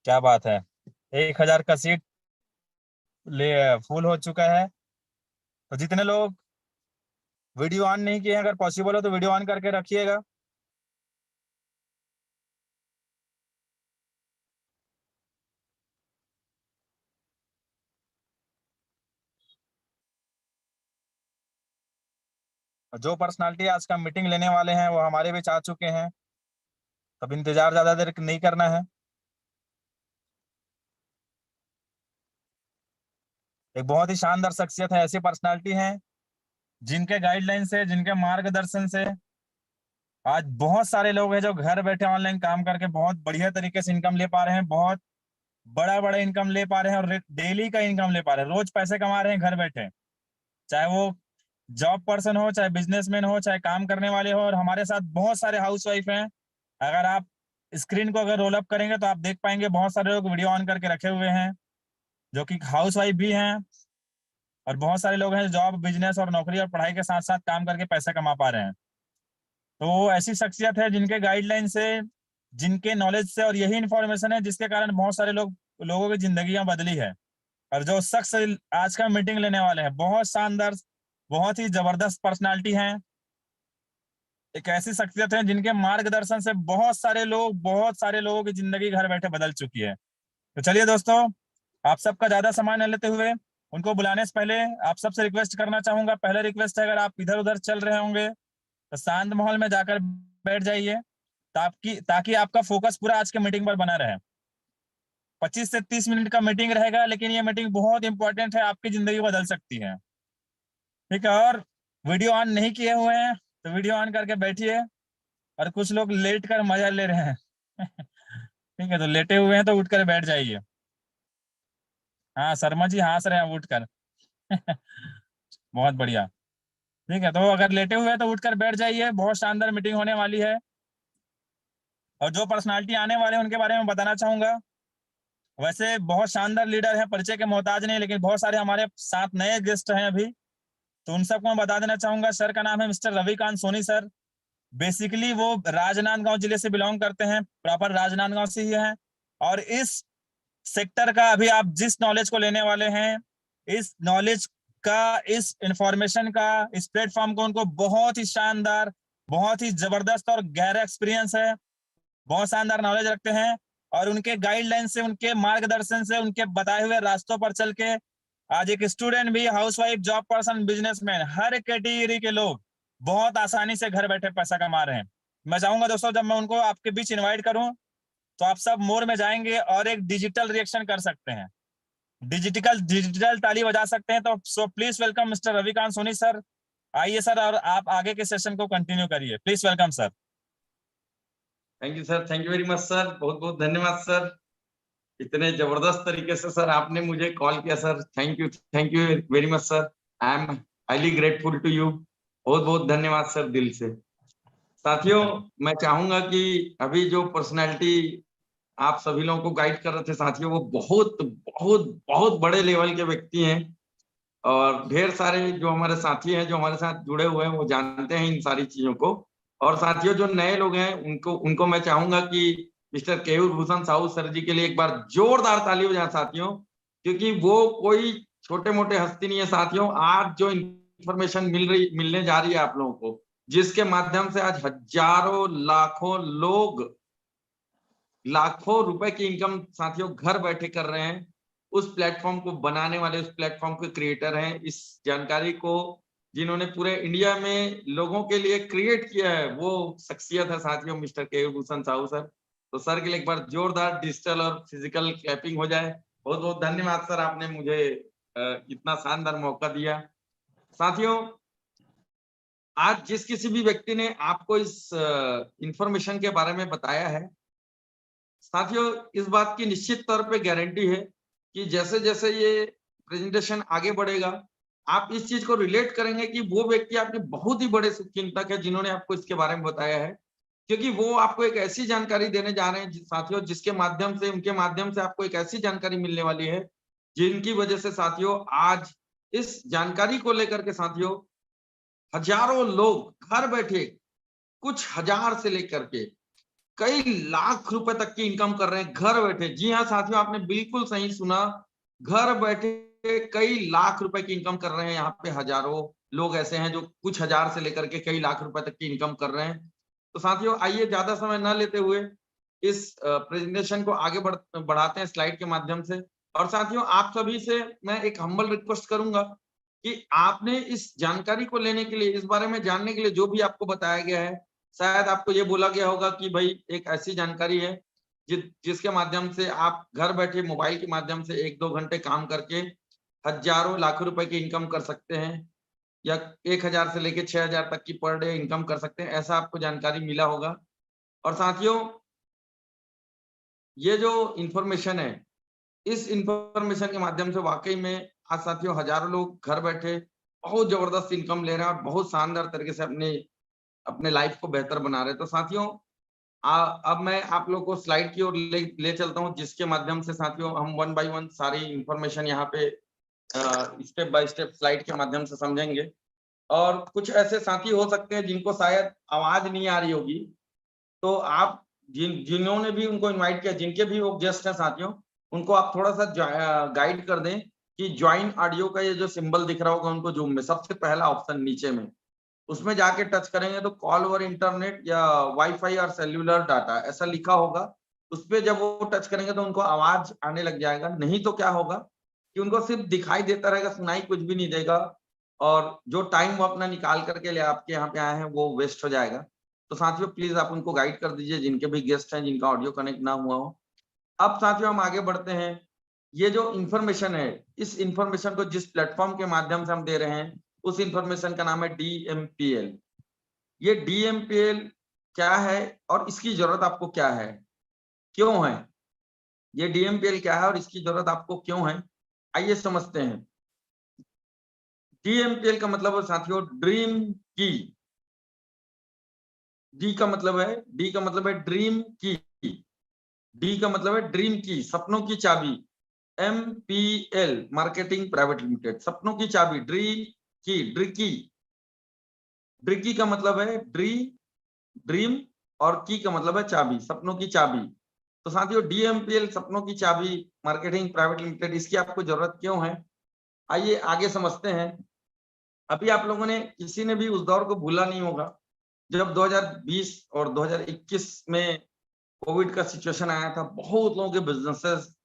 क्या बात है। 1,000 का सीट ले फुल हो चुका है। तो जितने लोग वीडियो ऑन नहीं किए हैं, अगर पॉसिबल हो तो वीडियो ऑन करके रखिएगा। और जो पर्सनालिटी आज का मीटिंग लेने वाले हैं वो हमारे बीच आ चुके हैं। तब इंतजार ज्यादा देर नहीं करना है। एक बहुत ही शानदार शख्सियत है, ऐसी पर्सनालिटी हैं जिनके गाइडलाइन से, जिनके मार्गदर्शन से आज बहुत सारे लोग हैं जो घर बैठे ऑनलाइन काम करके बहुत बढ़िया तरीके से इनकम ले पा रहे हैं, बहुत बड़ा बड़ा इनकम ले पा रहे हैं, और डेली का इनकम ले पा रहे हैं, रोज पैसे कमा रहे हैं घर बैठे। चाहे वो जॉब पर्सन हो, चाहे बिजनेसमैन हो, चाहे काम करने वाले हो। और हमारे साथ बहुत सारे हाउस वाइफ हैं। अगर आप स्क्रीन को अगर रोल अप करेंगे तो आप देख पाएंगे बहुत सारे लोग वीडियो ऑन करके रखे हुए हैं जो कि हाउस वाइफ भी हैं। और बहुत सारे लोग हैं जो जॉब, बिजनेस और नौकरी और पढ़ाई के साथ साथ काम करके पैसा कमा पा रहे हैं। तो वो ऐसी शख्सियत है जिनके गाइडलाइन से, जिनके नॉलेज से, और यही इंफॉर्मेशन है जिसके कारण बहुत सारे लोगों की जिंदगियां बदली है। और जो शख्स आज का मीटिंग लेने वाले हैं बहुत शानदार, बहुत ही जबरदस्त पर्सनालिटी हैं। एक ऐसी शख्सियत है जिनके मार्गदर्शन से बहुत सारे लोगों की जिंदगी घर बैठे बदल चुकी है। तो चलिए दोस्तों, आप सबका ज्यादा समय न लेते हुए उनको बुलाने से पहले आप सबसे रिक्वेस्ट करना चाहूंगा। पहले रिक्वेस्ट है, अगर आप इधर उधर चल रहे होंगे तो शांत माहौल में जाकर बैठ जाइए, ताकि ताकि आपका फोकस पूरा आज के मीटिंग पर बना रहे। 25 से 30 मिनट का मीटिंग रहेगा, लेकिन ये मीटिंग बहुत इंपॉर्टेंट है, आपकी जिंदगी बदल सकती है। ठीक है। और वीडियो ऑन नहीं किए हुए हैं तो वीडियो ऑन करके बैठिए। और कुछ लोग लेट कर मजा ले रहे हैं ठीक है, तो लेटे हुए हैं तो उठकर बैठ जाइए। हाँ, शर्मा जी हंस रहे हैं उठकर बहुत बढ़िया। ठीक है, तो अगर लेटे हुए हैं तो उठकर बैठ जाइए, बहुत शानदार मीटिंग होने वाली है। और जो पर्सनालिटी आने वाले हैं उनके बारे में बताना चाहूंगा। वैसे बहुत शानदार लीडर है, परिचय के मोहताज नहीं, लेकिन बहुत सारे हमारे साथ नए गेस्ट हैं अभी। तो उन सबको मैं बता देना चाहूंगा। सर का नाम है mister Ravikant Soni sir. Basically वो राजनांदगांव जिले से बिलोंग करते हैं, प्रॉपर राजनांदगांव से ही हैं। और इस सेक्टर का अभी आप जिस नॉलेज को लेने वाले हैं, इस नॉलेज का, इस इंफॉर्मेशन का, इस प्लेटफॉर्म को उनको बहुत ही शानदार, बहुत ही जबरदस्त और गहरा एक्सपीरियंस है। बहुत शानदार नॉलेज रखते हैं। और उनके गाइडलाइन से, उनके मार्गदर्शन से, उनके बताए हुए रास्तों पर चल के आज एक स्टूडेंट भी, हाउसवाइफ, जॉब पर्सन, बिजनेसमैन, हर कैटेगरी के लोग बहुत आसानी से घर बैठे पैसा कमा रहे हैं। मैं चाहूंगा दोस्तों, जब मैं उनको आपके बीच इनवाइट करूं तो आप सब मोर में जाएंगे और एक डिजिटल रिएक्शन कर सकते हैं, डिजिटल ताली बजा सकते हैं। तो so please welcome mister Ravikant Soni sir. आइए सर, और आप आगे के सेशन को कंटिन्यू करिए। Please welcome sir. Thank you sir, thank you very much sir, बहुत बहुत धन्यवाद सर। इतने जबरदस्त तरीके से सर आपने मुझे कॉल किया sir, thank you very much sir. I am highly grateful to you. बहुत बहुत धन्यवाद सर, दिल से। साथियों, मैं चाहूंगा कि अभी जो पर्सनैलिटी आप सभी लोगों को गाइड कर रहे थे साथियों, वो बहुत बहुत बहुत बड़े लेवल के व्यक्ति हैं। और ढेर सारे जो हमारे साथी हैं, जो हमारे साथ जुड़े हुए हैं, वो जानते हैं इन सारी चीजों को। और साथियों, जो नए लोग हैं उनको उनको मैं चाहूंगा कि मिस्टर केयूर भूषण साहू सर जी के लिए एक बार जोरदार ताली हो जाए साथियों, क्योंकि वो कोई छोटे मोटे हस्ती नहीं है साथियों। आज जो इंफॉर्मेशन मिलने जा रही है आप लोगों को, जिसके माध्यम से आज हजारों लाखों लोग लाखों रुपए की इनकम साथियों घर बैठे कर रहे हैं, उस प्लेटफॉर्म को बनाने वाले, उस प्लेटफॉर्म के क्रिएटर हैं। इस जानकारी को जिन्होंने पूरे इंडिया में लोगों के लिए क्रिएट किया है, वो शख्सियत है साथियों मिस्टर केयूर भूषण साहू सर। तो सर के लिए एक बार जोरदार डिजिटल और फिजिकल क्लैपिंग हो जाए। बहुत बहुत धन्यवाद सर, आपने मुझे इतना शानदार मौका दिया। साथियों, आज जिस किसी भी व्यक्ति ने आपको इस इंफॉर्मेशन के बारे में बताया है साथियों, इस बात की निश्चित तौर पे गारंटी है कि जैसे जैसे ये प्रेजेंटेशन आगे बढ़ेगा, आप इस चीज को रिलेट करेंगे कि वो व्यक्ति आपके बहुत ही बड़े चिंतक है जिन्होंने आपको इसके बारे में बताया है। क्योंकि वो आपको एक ऐसी जानकारी देने जा रहे हैं साथियों, जिसके माध्यम से, उनके माध्यम से आपको एक ऐसी जानकारी मिलने वाली है जिनकी वजह से साथियों आज इस जानकारी को लेकर के साथियों हजारों लोग घर बैठे, कुछ हजार से लेकर के कई लाख रुपए तक की इनकम कर रहे हैं घर बैठे। जी हाँ साथियों, आपने बिल्कुल सही सुना, घर बैठे कई लाख रुपए की इनकम कर रहे हैं। यहाँ पे हजारों लोग ऐसे हैं जो कुछ हजार से लेकर के कई लाख रुपए तक की इनकम कर रहे हैं। तो साथियों आइए ज्यादा समय न लेते हुए इस प्रेजेंटेशन को आगे बढ़ाते हैं स्लाइड के माध्यम से। और साथियों आप सभी से मैं एक हम्बल रिक्वेस्ट करूंगा कि आपने इस जानकारी को लेने के लिए, इस बारे में जानने के लिए जो भी आपको बताया गया है, शायद आपको ये बोला गया होगा कि भाई एक ऐसी जानकारी है जिसके माध्यम से आप घर बैठे मोबाइल के माध्यम से 1-2 घंटे काम करके हजारों लाखों रुपए की इनकम कर सकते हैं, या 1000 से लेके 6000 तक की पर डे इनकम कर सकते हैं, ऐसा आपको जानकारी मिला होगा। और साथियों ये जो इंफॉर्मेशन है, इस इंफॉर्मेशन के माध्यम से वाकई में आज साथियों हजारों लोग घर बैठे बहुत जबरदस्त इनकम ले रहे हैं और बहुत शानदार तरीके से अपने अपने लाइफ को बेहतर बना रहे हैं। तो साथियों अब मैं आप लोग को स्लाइड की ओर ले चलता हूं, जिसके माध्यम से साथियों हम वन बाय वन सारी इंफॉर्मेशन यहाँ पे स्टेप बाय स्टेप स्लाइड के माध्यम से समझेंगे। और कुछ ऐसे साथी हो सकते हैं जिनको शायद आवाज नहीं आ रही होगी, तो आप जिन्होंने भी उनको इनवाइट किया, जिनके भी वो गेस्ट हैं साथियों, उनको आप थोड़ा सा गाइड कर दें कि ज्वाइन ऑडियो का ये जो सिंबल दिख रहा होगा उनको जूम में सबसे पहला ऑप्शन नीचे में, उसमें जाके टच करेंगे तो कॉल ओवर इंटरनेट या वाईफाई और सेल्युलर डाटा ऐसा लिखा होगा। उस पे जब वो टच करेंगे तो उनको आवाज आने लग जाएगा। नहीं तो क्या होगा कि उनको सिर्फ दिखाई देता रहेगा, सुनाई कुछ भी नहीं देगा, और जो टाइम वो अपना निकाल करके ले आपके यहाँ पे आए हैं वो वेस्ट हो जाएगा। तो साथियों प्लीज आप उनको गाइड कर दीजिए, जिनके भी गेस्ट हैं जिनका ऑडियो कनेक्ट ना हुआ हो। अब साथियों हम आगे बढ़ते हैं। ये जो इंफॉर्मेशन है, इस इंफॉर्मेशन को जिस प्लेटफॉर्म के माध्यम से हम दे रहे हैं, उस इंफॉर्मेशन का नाम है DMPL। ये DMPL क्या है और इसकी जरूरत आपको क्या है, क्यों है? ये DMPL क्या है और इसकी जरूरत आपको क्यों है, आइए समझते हैं। DMPL का मतलब है साथियों ड्रीम की। डी का मतलब है ड्रीम की। डी का मतलब है ड्रीम की, सपनों की चाबी। MPL मार्केटिंग प्राइवेट लिमिटेड, सपनों की चाबी, ड्रिकी। ड्रिकी का मतलब है ड्रीम, और की का मतलब है चाबी, सपनों की चाबी। तो साथियों DMPL सपनों की चाबी मार्केटिंग प्राइवेट लिमिटेड, इसकी आपको जरूरत क्यों है, आइए आगे समझते हैं। अभी आप लोगों ने किसी ने भी उस दौर को भूला नहीं होगा जब 2020 और 2021 में कोविड का सिचुएशन आया था। बहुत लोगों के बिजनेसेस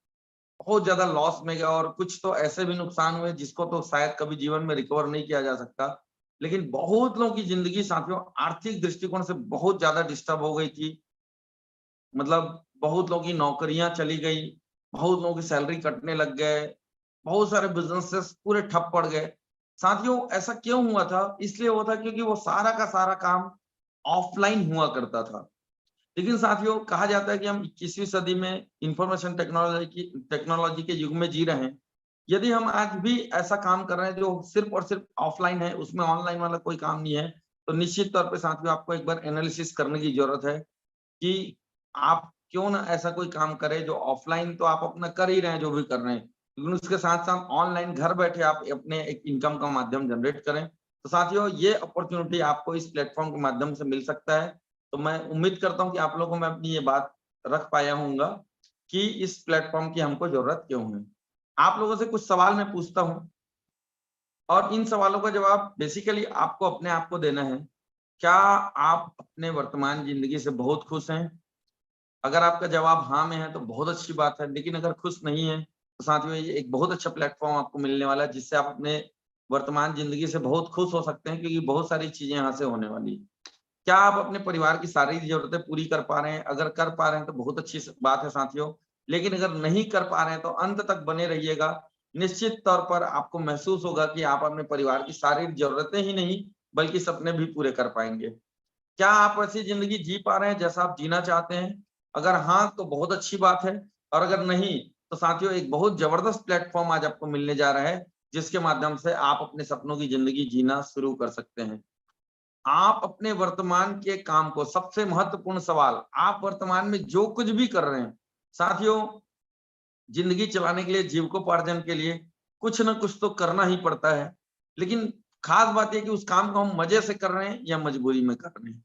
बहुत ज्यादा लॉस में गया, और कुछ तो ऐसे भी नुकसान हुए जिसको तो शायद कभी जीवन में रिकवर नहीं किया जा सकता। लेकिन बहुत लोगों की जिंदगी साथियों आर्थिक दृष्टिकोण से बहुत ज्यादा डिस्टर्ब हो गई थी। मतलब बहुत लोगों की नौकरियां चली गई, बहुत लोगों की सैलरी कटने लग गए, बहुत सारे बिजनेसेस पूरे ठप पड़ गए। साथियों ऐसा क्यों हुआ था? इसलिए हुआ था क्योंकि वो सारा का सारा काम ऑफलाइन हुआ करता था। लेकिन साथियों कहा जाता है कि हम 21वीं सदी में इंफॉर्मेशन टेक्नोलॉजी के युग में जी रहे हैं। यदि हम आज भी ऐसा काम कर रहे हैं जो सिर्फ और सिर्फ ऑफलाइन है, उसमें ऑनलाइन वाला कोई काम नहीं है, तो निश्चित तौर पे साथियों आपको एक बार एनालिसिस करने की जरूरत है कि आप क्यों ना ऐसा कोई काम करें जो ऑफलाइन तो आप अपना कर ही रहे हैं जो भी कर रहे हैं, लेकिन उसके साथ साथ ऑनलाइन घर बैठे आप अपने एक इनकम का माध्यम जनरेट करें। तो साथियों ये अपॉर्चुनिटी आपको इस प्लेटफॉर्म के माध्यम से मिल सकता है। तो मैं उम्मीद करता हूँ कि आप लोगों को मैं अपनी ये बात रख पाया हूँगा कि इस प्लेटफॉर्म की हमको जरूरत क्यों है। आप लोगों से कुछ सवाल मैं पूछता हूँ, और इन सवालों का जवाब बेसिकली आपको अपने आप को देना है। क्या आप अपने वर्तमान जिंदगी से बहुत खुश हैं? अगर आपका जवाब हाँ में है तो बहुत अच्छी बात है, लेकिन अगर खुश नहीं है तो साथियों ये एक बहुत अच्छा प्लेटफॉर्म आपको मिलने वाला है, जिससे आप अपने वर्तमान जिंदगी से बहुत खुश हो सकते हैं, क्योंकि बहुत सारी चीजें यहाँ से होने वाली है। क्या आप अपने परिवार की सारी जरूरतें पूरी कर पा रहे हैं? अगर कर पा रहे हैं तो बहुत अच्छी बात है साथियों, लेकिन अगर नहीं कर पा रहे हैं तो अंत तक बने रहिएगा। निश्चित तौर पर आपको महसूस होगा कि आप अपने परिवार की सारी जरूरतें ही नहीं बल्कि सपने भी पूरे कर पाएंगे। क्या आप ऐसी जिंदगी जी पा रहे हैं जैसा आप जीना चाहते हैं? अगर हाँ तो बहुत अच्छी बात है, और अगर नहीं तो साथियों एक बहुत जबरदस्त प्लेटफॉर्म आज आपको मिलने जा रहा है, जिसके माध्यम से आप अपने सपनों की जिंदगी जीना शुरू कर सकते हैं। आप अपने वर्तमान के काम को, सबसे महत्वपूर्ण सवाल, आप वर्तमान में जो कुछ भी कर रहे हैं साथियों, जिंदगी चलाने के लिए, जीविकोपार्जन के लिए कुछ ना कुछ तो करना ही पड़ता है। लेकिन खास बात यह कि उस काम को हम मजे से कर रहे हैं या मजबूरी में कर रहे हैं।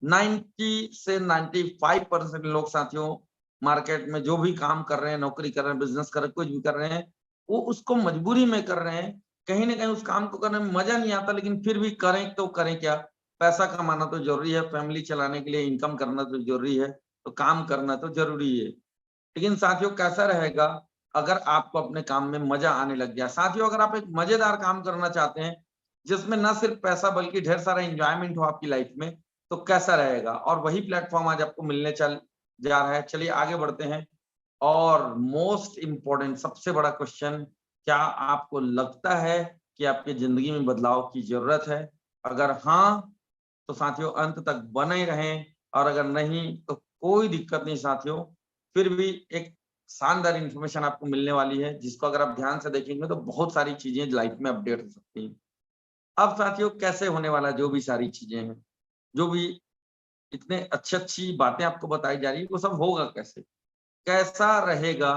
90 से 95% लोग साथियों मार्केट में जो भी काम कर रहे हैं, नौकरी कर रहे हैं, बिजनेस कर रहे हैं, कुछ भी कर रहे हैं, वो उसको मजबूरी में कर रहे हैं। कहीं ना कहीं उस काम को करने में मजा नहीं आता, लेकिन फिर भी करें तो करें क्या, पैसा कमाना तो जरूरी है, फैमिली चलाने के लिए इनकम करना तो जरूरी है, तो काम करना तो जरूरी है। लेकिन साथियों कैसा रहेगा अगर आपको अपने काम में मजा आने लग गया। साथियों अगर आप एक मजेदार काम करना चाहते हैं जिसमें ना सिर्फ पैसा बल्कि ढेर सारा एंजॉयमेंट हो आपकी लाइफ में, तो कैसा रहेगा, और वही प्लेटफॉर्म आज आपको मिलने चल जा रहा है। चलिए आगे बढ़ते हैं। और मोस्ट इंपॉर्टेंट सबसे बड़ा क्वेश्चन, क्या आपको लगता है कि आपकी जिंदगी में बदलाव की जरूरत है? अगर हाँ तो साथियों अंत तक बने रहें, और अगर नहीं तो कोई दिक्कत नहीं साथियों, फिर भी एक शानदार इंफॉर्मेशन आपको मिलने वाली है जिसको अगर आप ध्यान से देखेंगे तो बहुत सारी चीजें लाइफ में अपडेट हो सकती हैं। अब साथियों कैसे होने वाला, जो भी सारी चीजें हैं, जो भी इतने अच्छी बातें आपको बताई जा रही है, वो सब होगा कैसे, कैसा रहेगा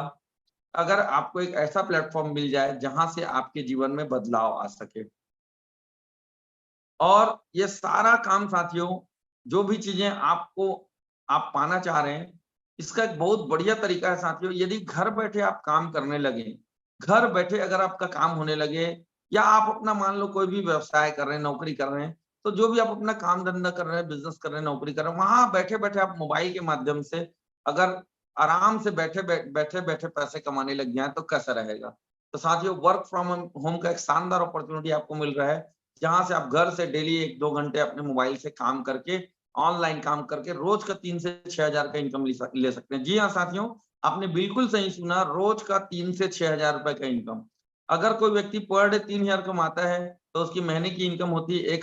अगर आपको एक ऐसा प्लेटफॉर्म मिल जाए जहां से आपके जीवन में बदलाव आ सके। और ये सारा काम साथियों, जो भी चीजें आपको आप पाना चाह रहे हैं, इसका एक बहुत बढ़िया तरीका है साथियों। यदि घर बैठे आप काम करने लगे, घर बैठे अगर आपका काम होने लगे, या आप अपना मान लो कोई भी व्यवसाय कर रहे हैं, नौकरी कर रहे हैं, तो जो भी आप अपना काम धंधा कर रहे हैं, बिजनेस कर रहे हैं, नौकरी कर रहे हैं, वहां बैठे बैठे आप मोबाइल के माध्यम से अगर आराम से बैठे बैठे पैसे कमाने लग जाए तो कैसा रहेगा। तो साथियों वर्क फ्रॉम होम का एक शानदार अपॉर्चुनिटी आपको मिल रहा है, जहां से आप घर से डेली 1-2 घंटे अपने मोबाइल से काम करके, ऑनलाइन काम करके रोज का 3 से 6 हजार का इनकम ले सकते हैं। जी हाँ साथियों, आपने बिल्कुल सही सुना, रोज का 3 से 6 हजार रुपए का इनकम। अगर कोई व्यक्ति पर डे 3,000 कमाता है तो उसकी महीने की इनकम होती है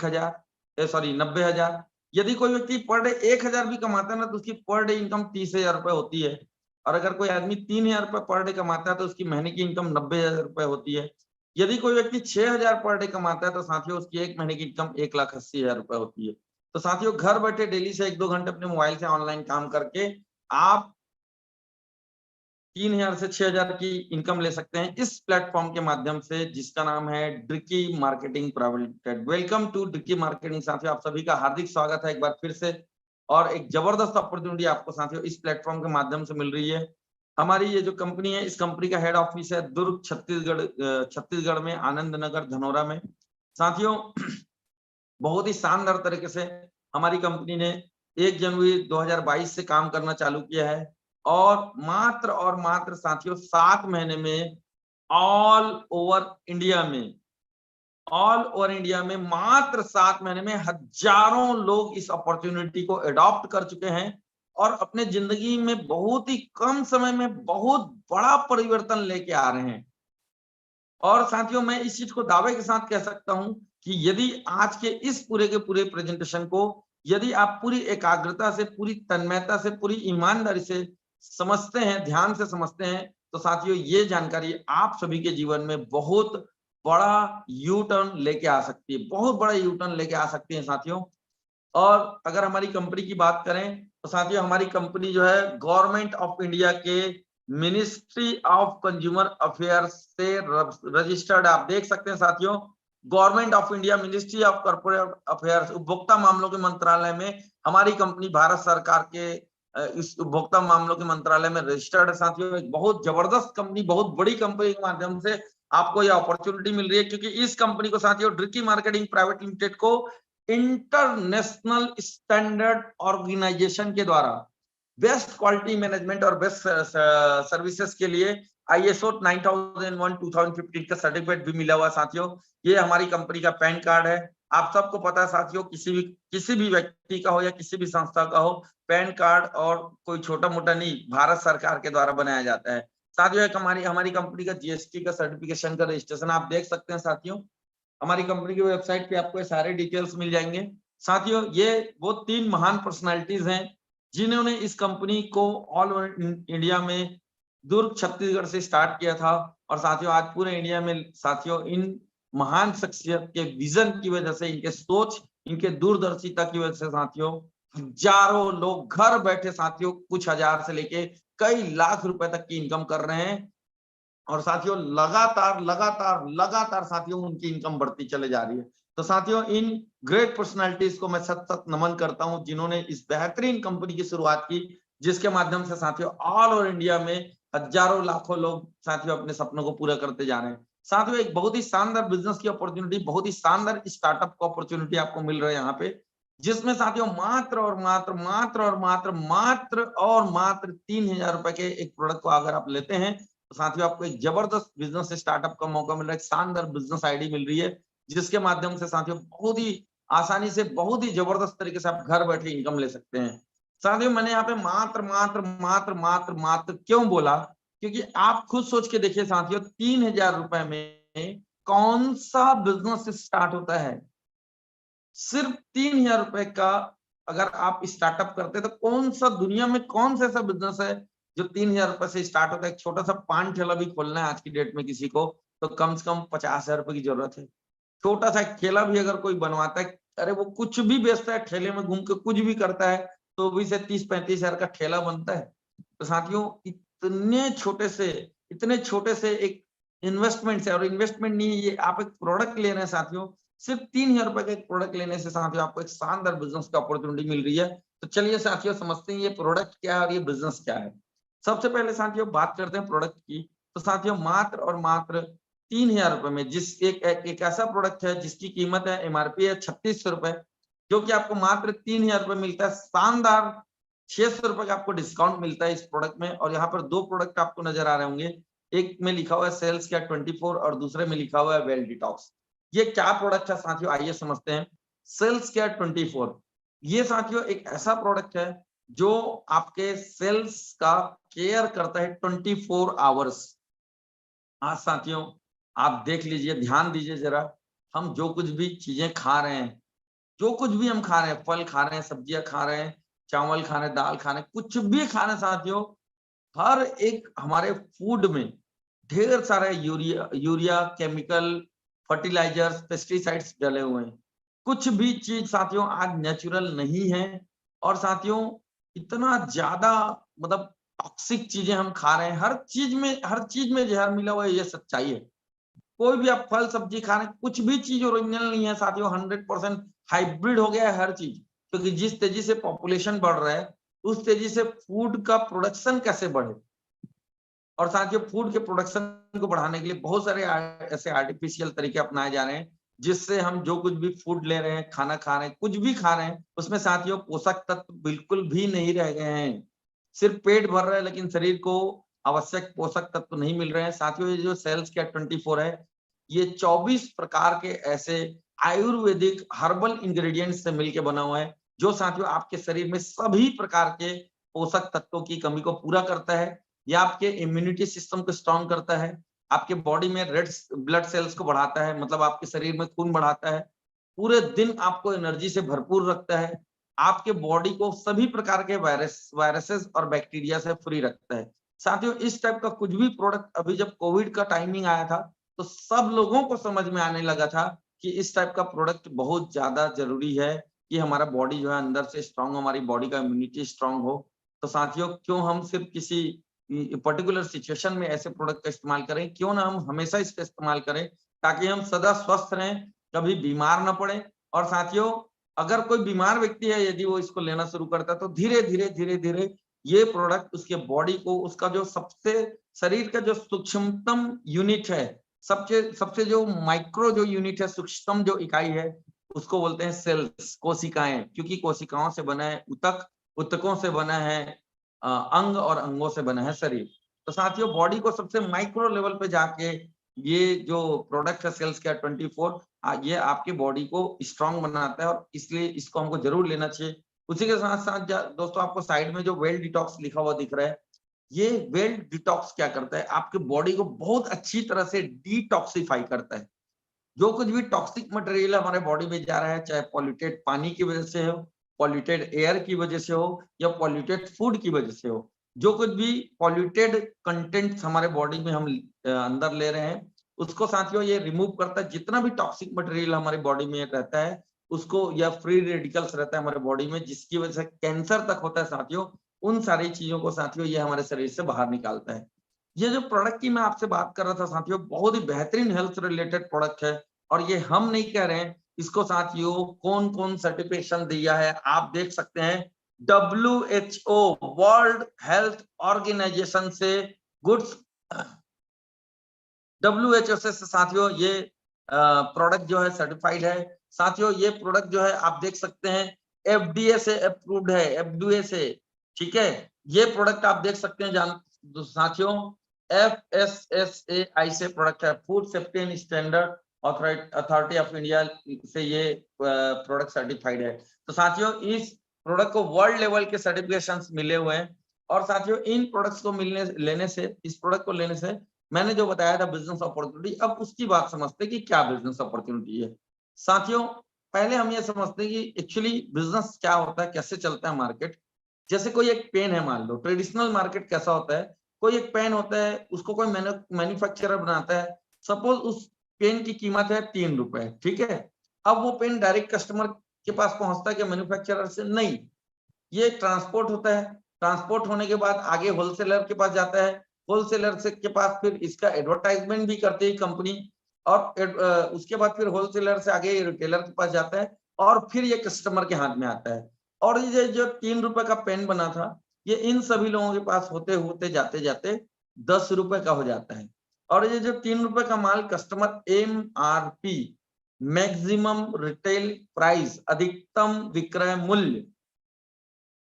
90,000। यदि कोई व्यक्ति पर डे 1,000 भी कमाता है ना, तो उसकी पर डे इनकम 30,000 रुपए होती है। और अगर कोई आदमी 3,000 रुपए पर डे कमाता है तो उसकी महीने की इनकम 90,000 रुपए होती है। यदि कोई व्यक्ति 6,000 पर डे कमाता है तो साथियों उसकी एक महीने की इनकम 1,80,000 रुपए होती है। तो साथियों घर बैठे डेली से 1-2 घंटे अपने मोबाइल से ऑनलाइन काम करके आप 3,000 से 6,000 की इनकम ले सकते हैं इस प्लेटफॉर्म के माध्यम से, जिसका नाम है Driki marketing private limited. Welcome to Driki marketing. साथियों आप सभी का हार्दिक स्वागत है एक बार फिर से, और एक जबरदस्त अपॉर्चुनिटी आपको साथियों इस प्लेटफॉर्म के माध्यम से मिल रही है। हमारी ये जो कंपनी है, इस कंपनी का हेड ऑफिस है दुर्ग छत्तीसगढ़ में, आनंद नगर धनोरा में। साथियों बहुत ही शानदार तरीके से हमारी कंपनी ने 1 जनवरी 2022 से काम करना चालू किया है, और मात्र साथियों 7 महीने में ऑल ओवर इंडिया में मात्र 7 महीने में हजारों लोग इस अपॉर्चुनिटी को अडॉप्ट कर चुके हैं, और अपने जिंदगी में बहुत ही कम समय में बहुत बड़ा परिवर्तन लेके आ रहे हैं। और साथियों मैं इस चीज को दावे के साथ कह सकता हूं कि यदि आज के इस पूरे के पूरे प्रेजेंटेशन को यदि आप पूरी एकाग्रता से, पूरी तन्मयता से, पूरी ईमानदारी से समझते हैं, ध्यान से समझते हैं, तो साथियों ये जानकारी आप सभी के जीवन में बहुत बड़ा यू टर्न लेके आ सकती है, बहुत बड़ा यू टर्न लेके आ सकती है साथियों। और अगर हमारी कंपनी की बात करें तो साथियों हमारी कंपनी जो है गवर्नमेंट ऑफ इंडिया के मिनिस्ट्री ऑफ कंज्यूमर अफेयर्स से रजिस्टर्ड। आप देख सकते हैं साथियों, government of India ministry of corporate affairs, उपभोक्ता मामलों के मंत्रालय में हमारी कंपनी भारत सरकार के इस उपभोक्ता मामलों के मंत्रालय में रजिस्टर्ड है। साथियों एक बहुत जबरदस्त कंपनी, बहुत बड़ी कंपनी के माध्यम से आपको यह अपॉर्चुनिटी मिल रही है, क्योंकि इस कंपनी को साथियों ड्रिकी मार्केटिंग प्राइवेट लिमिटेड को इंटरनेशनल स्टैंडर्ड ऑर्गेनाइजेशन के द्वारा बेस्ट क्वालिटी मैनेजमेंट और बेस्ट सर्विसेज के लिए ISO 9001-2015 का सर्टिफिकेट भी मिला हुआ साथियों। ये हमारी कंपनी का पैन कार्ड है। आप सबको पता है साथियों, किसी भी व्यक्ति का हो या किसी भी संस्था का हो, पैन कार्ड और कोई छोटा मोटा नहीं, भारत सरकार के द्वारा बनाया जाता है। साथियों एक हमारी कंपनी का GST का सर्टिफिकेशन का रजिस्ट्रेशन आप देख सकते हैं साथियों, हमारी कंपनी की वेबसाइट पे आपको ये सारे डिटेल्स मिल जाएंगे। साथियों ये वो 3 महान पर्सनालिटीज हैं जिन्होंने इस कंपनी को ऑल ओवर इंडिया में दुर्ग छत्तीसगढ़ से स्टार्ट किया था, और साथियों आज पूरे इंडिया में साथियों इन महान शख्सियत के विजन की वजह से, इनके सोच, इनके दूरदर्शिता की वजह से साथियों हजारों लोग घर बैठे साथियों कुछ हजार से लेके कई लाख रुपए तक की इनकम कर रहे हैं। और साथियों लगातार साथियों उनकी इनकम बढ़ती चले जा रही है। तो साथियों इन ग्रेट पर्सनालिटीज को मैं सत सत नमन करता हूं जिन्होंने इस बेहतरीन कंपनी की शुरुआत की, जिसके माध्यम से साथियों ऑल ओवर इंडिया में हजारों लाखों लोग साथियों अपने सपनों को पूरा करते जा रहे हैं। साथियों एक बहुत ही शानदार बिजनेस की अपॉर्चुनिटी, बहुत ही शानदार स्टार्टअप की अपॉर्चुनिटी आपको मिल रहा है यहाँ पे, जिसमें साथियों मात्र और मात्र मात्र और मात्र मात्र और मात्र 3,000 रुपए के एक प्रोडक्ट को अगर आप लेते हैं तो साथियों आपको एक जबरदस्त बिजनेस स्टार्टअप का मौका मिल रहा है, एक शानदार बिजनेस आईडी मिल रही है, जिसके माध्यम से साथियों बहुत ही आसानी से बहुत ही जबरदस्त तरीके से आप घर बैठे इनकम ले सकते हैं। साथियों मैंने यहाँ पे मात्र मात्र मात्र मात्र मात्र क्यों बोला, क्योंकि आप खुद सोच के देखिए साथियों 3,000 रुपए में कौन सा बिजनेस स्टार्ट होता है। सिर्फ 3,000 रुपए का अगर आप स्टार्टअप करते तो कौन सा दुनिया में कौन सा ऐसा बिजनेस है जो 3,000 रुपए से स्टार्ट होता है। एक छोटा सा पान ठेला भी खोलना है आज की डेट में किसी को तो कम से कम 50,000 रुपए की जरूरत है। छोटा सा ठेला भी अगर कोई बनवाता है, अरे वो कुछ भी बेचता है, ठेले में घूम के कुछ भी करता है तो भी से 30-35,000 का ठेला बनता है। तो साथियों इतने छोटे से एक इन्वेस्टमेंट से, और इन्वेस्टमेंट नहीं है ये, आप एक प्रोडक्ट ले रहे हैं साथियों, सिर्फ 3,000 रुपए का एक प्रोडक्ट लेने से साथियों आपको एक शानदार बिजनेस की अपॉर्चुनिटी मिल रही है। तो चलिए साथियों समझते हैं ये प्रोडक्ट क्या है और ये बिजनेस क्या है। सबसे पहले साथियों बात करते हैं प्रोडक्ट की। तो साथियों मात्र और मात्र 3,000 रुपए में जिस एक ऐसा प्रोडक्ट है जिसकी कीमत है एमआरपी है 3600 रुपए, जो कि आपको मात्र 3,000 रुपए मिलता है। शानदार 600 रुपए का आपको डिस्काउंट मिलता है इस प्रोडक्ट में। और यहाँ पर दो प्रोडक्ट आपको नजर आ रहे होंगे, एक में लिखा हुआ है सेल्स केयर 24 और दूसरे में लिखा हुआ है वेल डिटॉक्स। ये क्या प्रोडक्ट है साथियों आइए समझते हैं। सेल्स केयर 24 ये साथियों एक ऐसा प्रोडक्ट है जो आपके सेल्स का केयर करता है 24 आवर्स। हाँ साथियों आप देख लीजिए, ध्यान दीजिए जरा, हम जो कुछ भी चीजें खा रहे हैं, जो कुछ भी हम खा रहे हैं, फल खा रहे हैं, सब्जियां खा रहे हैं, चावल खा रहे हैं, दाल खा रहे हैं, कुछ भी खा रहे हैं साथियों, हर एक हमारे फूड में ढेर सारे यूरिया केमिकल फर्टिलाइजर्स पेस्टिसाइड्स डले हुए हैं। कुछ भी चीज साथियों आज नेचुरल नहीं है। और साथियों इतना ज्यादा मतलब टॉक्सिक चीजें हम खा रहे हैं, हर चीज में जहर मिला हुआ है, ये सच्चाई है। कोई भी आप फल सब्जी खा रहे हैं, कुछ भी चीज ओरिजिनल नहीं है साथियों, 100% हाइब्रिड हो गया है हर चीज। क्योंकि जिस तेजी से पॉपुलेशन बढ़ रहा है उस तेजी से फूड का प्रोडक्शन कैसे बढ़े, और साथियों फूड के प्रोडक्शन को बढ़ाने के लिए बहुत सारे ऐसे आर्टिफिशियल तरीके अपनाए जा रहे हैं, जिससे हम जो कुछ भी फूड ले रहे हैं, खाना खा रहे हैं, कुछ भी खा रहे हैं, उसमें साथियों पोषक तत्व बिल्कुल भी नहीं रह गए हैं। सिर्फ पेट भर रहा है लेकिन शरीर को आवश्यक पोषक तत्व नहीं मिल रहे हैं। साथियों ये जो सेल्स केयर 24 है, ये 24 प्रकार के ऐसे आयुर्वेदिक हर्बल इंग्रेडिएंट्स से मिलकर बना हुआ है, जो साथियों आपके शरीर में सभी प्रकार के पोषक तत्वों की कमी को पूरा करता है। ये आपके इम्यूनिटी सिस्टम को स्ट्रॉन्ग करता है, आपके बॉडी में रेड ब्लड सेल्स को बढ़ाता है, मतलब आपके शरीर में खून बढ़ाता है, पूरे दिन आपको एनर्जी से भरपूर रखता है, आपके बॉडी को सभी प्रकार के वायरसेस और बैक्टीरिया से फ्री रखता है। साथियों इस टाइप का कुछ भी प्रोडक्ट अभी जब कोविड का टाइमिंग आया था तो सब लोगों को समझ में आने लगा था कि इस टाइप का प्रोडक्ट बहुत ज्यादा जरूरी है कि हमारा बॉडी जो है अंदर से स्ट्रांग हो, हमारी बॉडी का इम्यूनिटी स्ट्रांग हो। तो साथियों क्यों हम सिर्फ किसी पर्टिकुलर सिचुएशन में ऐसे प्रोडक्ट का इस्तेमाल करें, क्यों ना हम हमेशा इसका इस्तेमाल करें ताकि हम सदा स्वस्थ रहें, कभी बीमार ना पड़े। और साथियों अगर कोई बीमार व्यक्ति है यदि वो इसको लेना शुरू करता है तो धीरे धीरे धीरे धीरे ये प्रोडक्ट उसके बॉडी को, उसका जो सबसे शरीर का जो सूक्ष्मतम यूनिट है, सबसे सबसे जो माइक्रो जो यूनिट है, सूक्ष्मतम जो इकाई है, उसको बोलते हैं सेल्स, कोशिकाएं। क्योंकि कोशिकाओं से बना है उतक, उतकों से बना है अंग और अंगों से बना है शरीर। तो साथियों बॉडी को सबसे माइक्रो लेवल पे जाके ये जो प्रोडक्ट है सेल्स केयर 24 ये आपकी बॉडी को स्ट्रांग बनाता है, और इसलिए इसको हमको जरूर लेना चाहिए। उसी के साथ साथ दोस्तों आपको साइड में जो वेल डिटॉक्स लिखा हुआ दिख रहा है, ये वेल डिटॉक्स क्या करता है, आपके बॉडी को बहुत अच्छी तरह से डिटॉक्सिफाई करता है। जो कुछ भी टॉक्सिक मटेरियल हमारे बॉडी में जा रहा है, चाहे पॉल्यूटेड पानी की वजह से हो, पॉल्यूटेड एयर की वजह से हो, या पॉल्यूटेड फूड की वजह से हो, जो कुछ भी पॉल्यूटेड कंटेंट हमारे बॉडी में हम अंदर ले रहे हैं, उसको साथियों ये रिमूव करता है। जितना भी टॉक्सिक मटेरियल हमारे बॉडी में रहता है उसको, या फ्री रेडिकल्स रहता है हमारे बॉडी में जिसकी वजह से कैंसर तक होता है साथियों, उन सारी चीजों को साथियों ये हमारे शरीर से बाहर निकालता है। ये जो प्रोडक्ट की मैं आपसे बात कर रहा था साथियों, बहुत ही बेहतरीन हेल्थ रिलेटेड प्रोडक्ट है। और ये हम नहीं कह रहे हैं, इसको साथियों कौन कौन सर्टिफिकेशन दिया है आप देख सकते हैं। WHO वर्ल्ड हेल्थ ऑर्गेनाइजेशन से गुड्स, WHO से साथियों ये प्रोडक्ट जो है सर्टिफाइड है। साथियों ये प्रोडक्ट जो है आप देख सकते हैं FDA से अप्रूव्ड है, FDA से, ठीक है। ये प्रोडक्ट आप देख सकते हैं साथियों FSSAI से प्रोडक्ट है, food safety and standard authority of India से ये प्रोडक्ट सर्टिफाइड है। तो साथियों इस प्रोडक्ट को वर्ल्ड लेवल के सर्टिफिकेशंस मिले हुए हैं। और साथियों इन प्रोडक्ट्स को लेने से, इस प्रोडक्ट को लेने से मैंने जो बताया था बिजनेस अपॉर्चुनिटी, अब उसकी बात समझते हैं कि क्या बिजनेस अपॉर्चुनिटी है। साथियों पहले हम ये समझते हैं कि एक्चुअली बिजनेस क्या होता है, कैसे चलता है मार्केट। जैसे कोई एक पेन है, मान लो ट्रेडिशनल मार्केट कैसा होता है, कोई एक पेन होता है, उसको कोई मैन्युफैक्चरर बनाता है, सपोज उस पेन की कीमत है 3 रुपए, ठीक है। अब वो पेन डायरेक्ट कस्टमर के पास पहुंचता है कि मैन्युफैक्चरर से? नहीं, ये ट्रांसपोर्ट होता है, ट्रांसपोर्ट होने के बाद आगे होलसेलर के पास जाता है, होलसेलर से के पास फिर इसका एडवर्टाइजमेंट भी करती है कंपनी, और उसके बाद फिर होलसेलर से आगे रिटेलर के पास जाता है, और फिर ये कस्टमर के हाथ में आता है। और ये जो 3 रुपए का पेन बना था, ये इन सभी लोगों के पास होते होते जाते जाते 10 रुपए का हो जाता है। और ये जो 3 रुपए का माल customer MRP, maximum retail price, अधिकतम विक्रय मूल्य,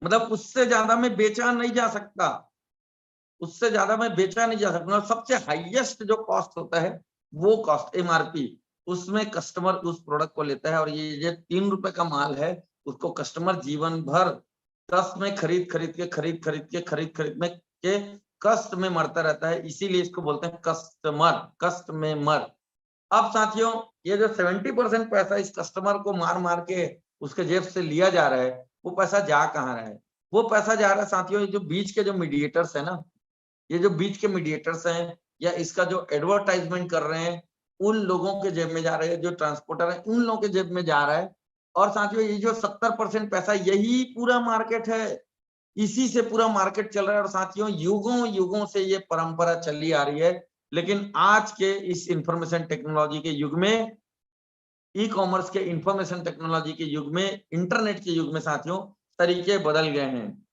मतलब उससे ज्यादा में बेचा नहीं जा सकता, उससे ज्यादा में बेचा नहीं जा सकता, मतलब सबसे हाईएस्ट जो कॉस्ट होता है वो कॉस्ट MRP, उसमें कस्टमर उस प्रोडक्ट को लेता है। और ये 3 रुपए का माल है, उसको कस्टमर जीवन भर कष्ट में खरीद में के कष्ट में मरता रहता है, इसीलिए इसको बोलते हैं कस्टमर, कष्ट में मर। अब साथियों ये जो 70% पैसा इस कस्टमर को मार मार के उसके जेब से लिया जा रहा है, वो पैसा जा कहाँ रहा है? वो पैसा जा रहा है साथियों ये जो बीच के जो मीडिएटर्स है ना, ये जो बीच के मीडिएटर्स हैं, या इसका जो एडवर्टाइजमेंट कर रहे हैं, उन लोगों के जेब में जा रहे हैं, जो ट्रांसपोर्टर है उन लोगों के जेब में जा रहा है। और साथियों ये जो 70% पैसा, यही पूरा मार्केट है, इसी से पूरा मार्केट चल रहा है। और साथियों युगों युगों से ये परंपरा चली आ रही है, लेकिन आज के इस इंफॉर्मेशन टेक्नोलॉजी के युग में, ई कॉमर्स के इंफॉर्मेशन टेक्नोलॉजी के युग में, इंटरनेट के युग में साथियों तरीके बदल गए हैं।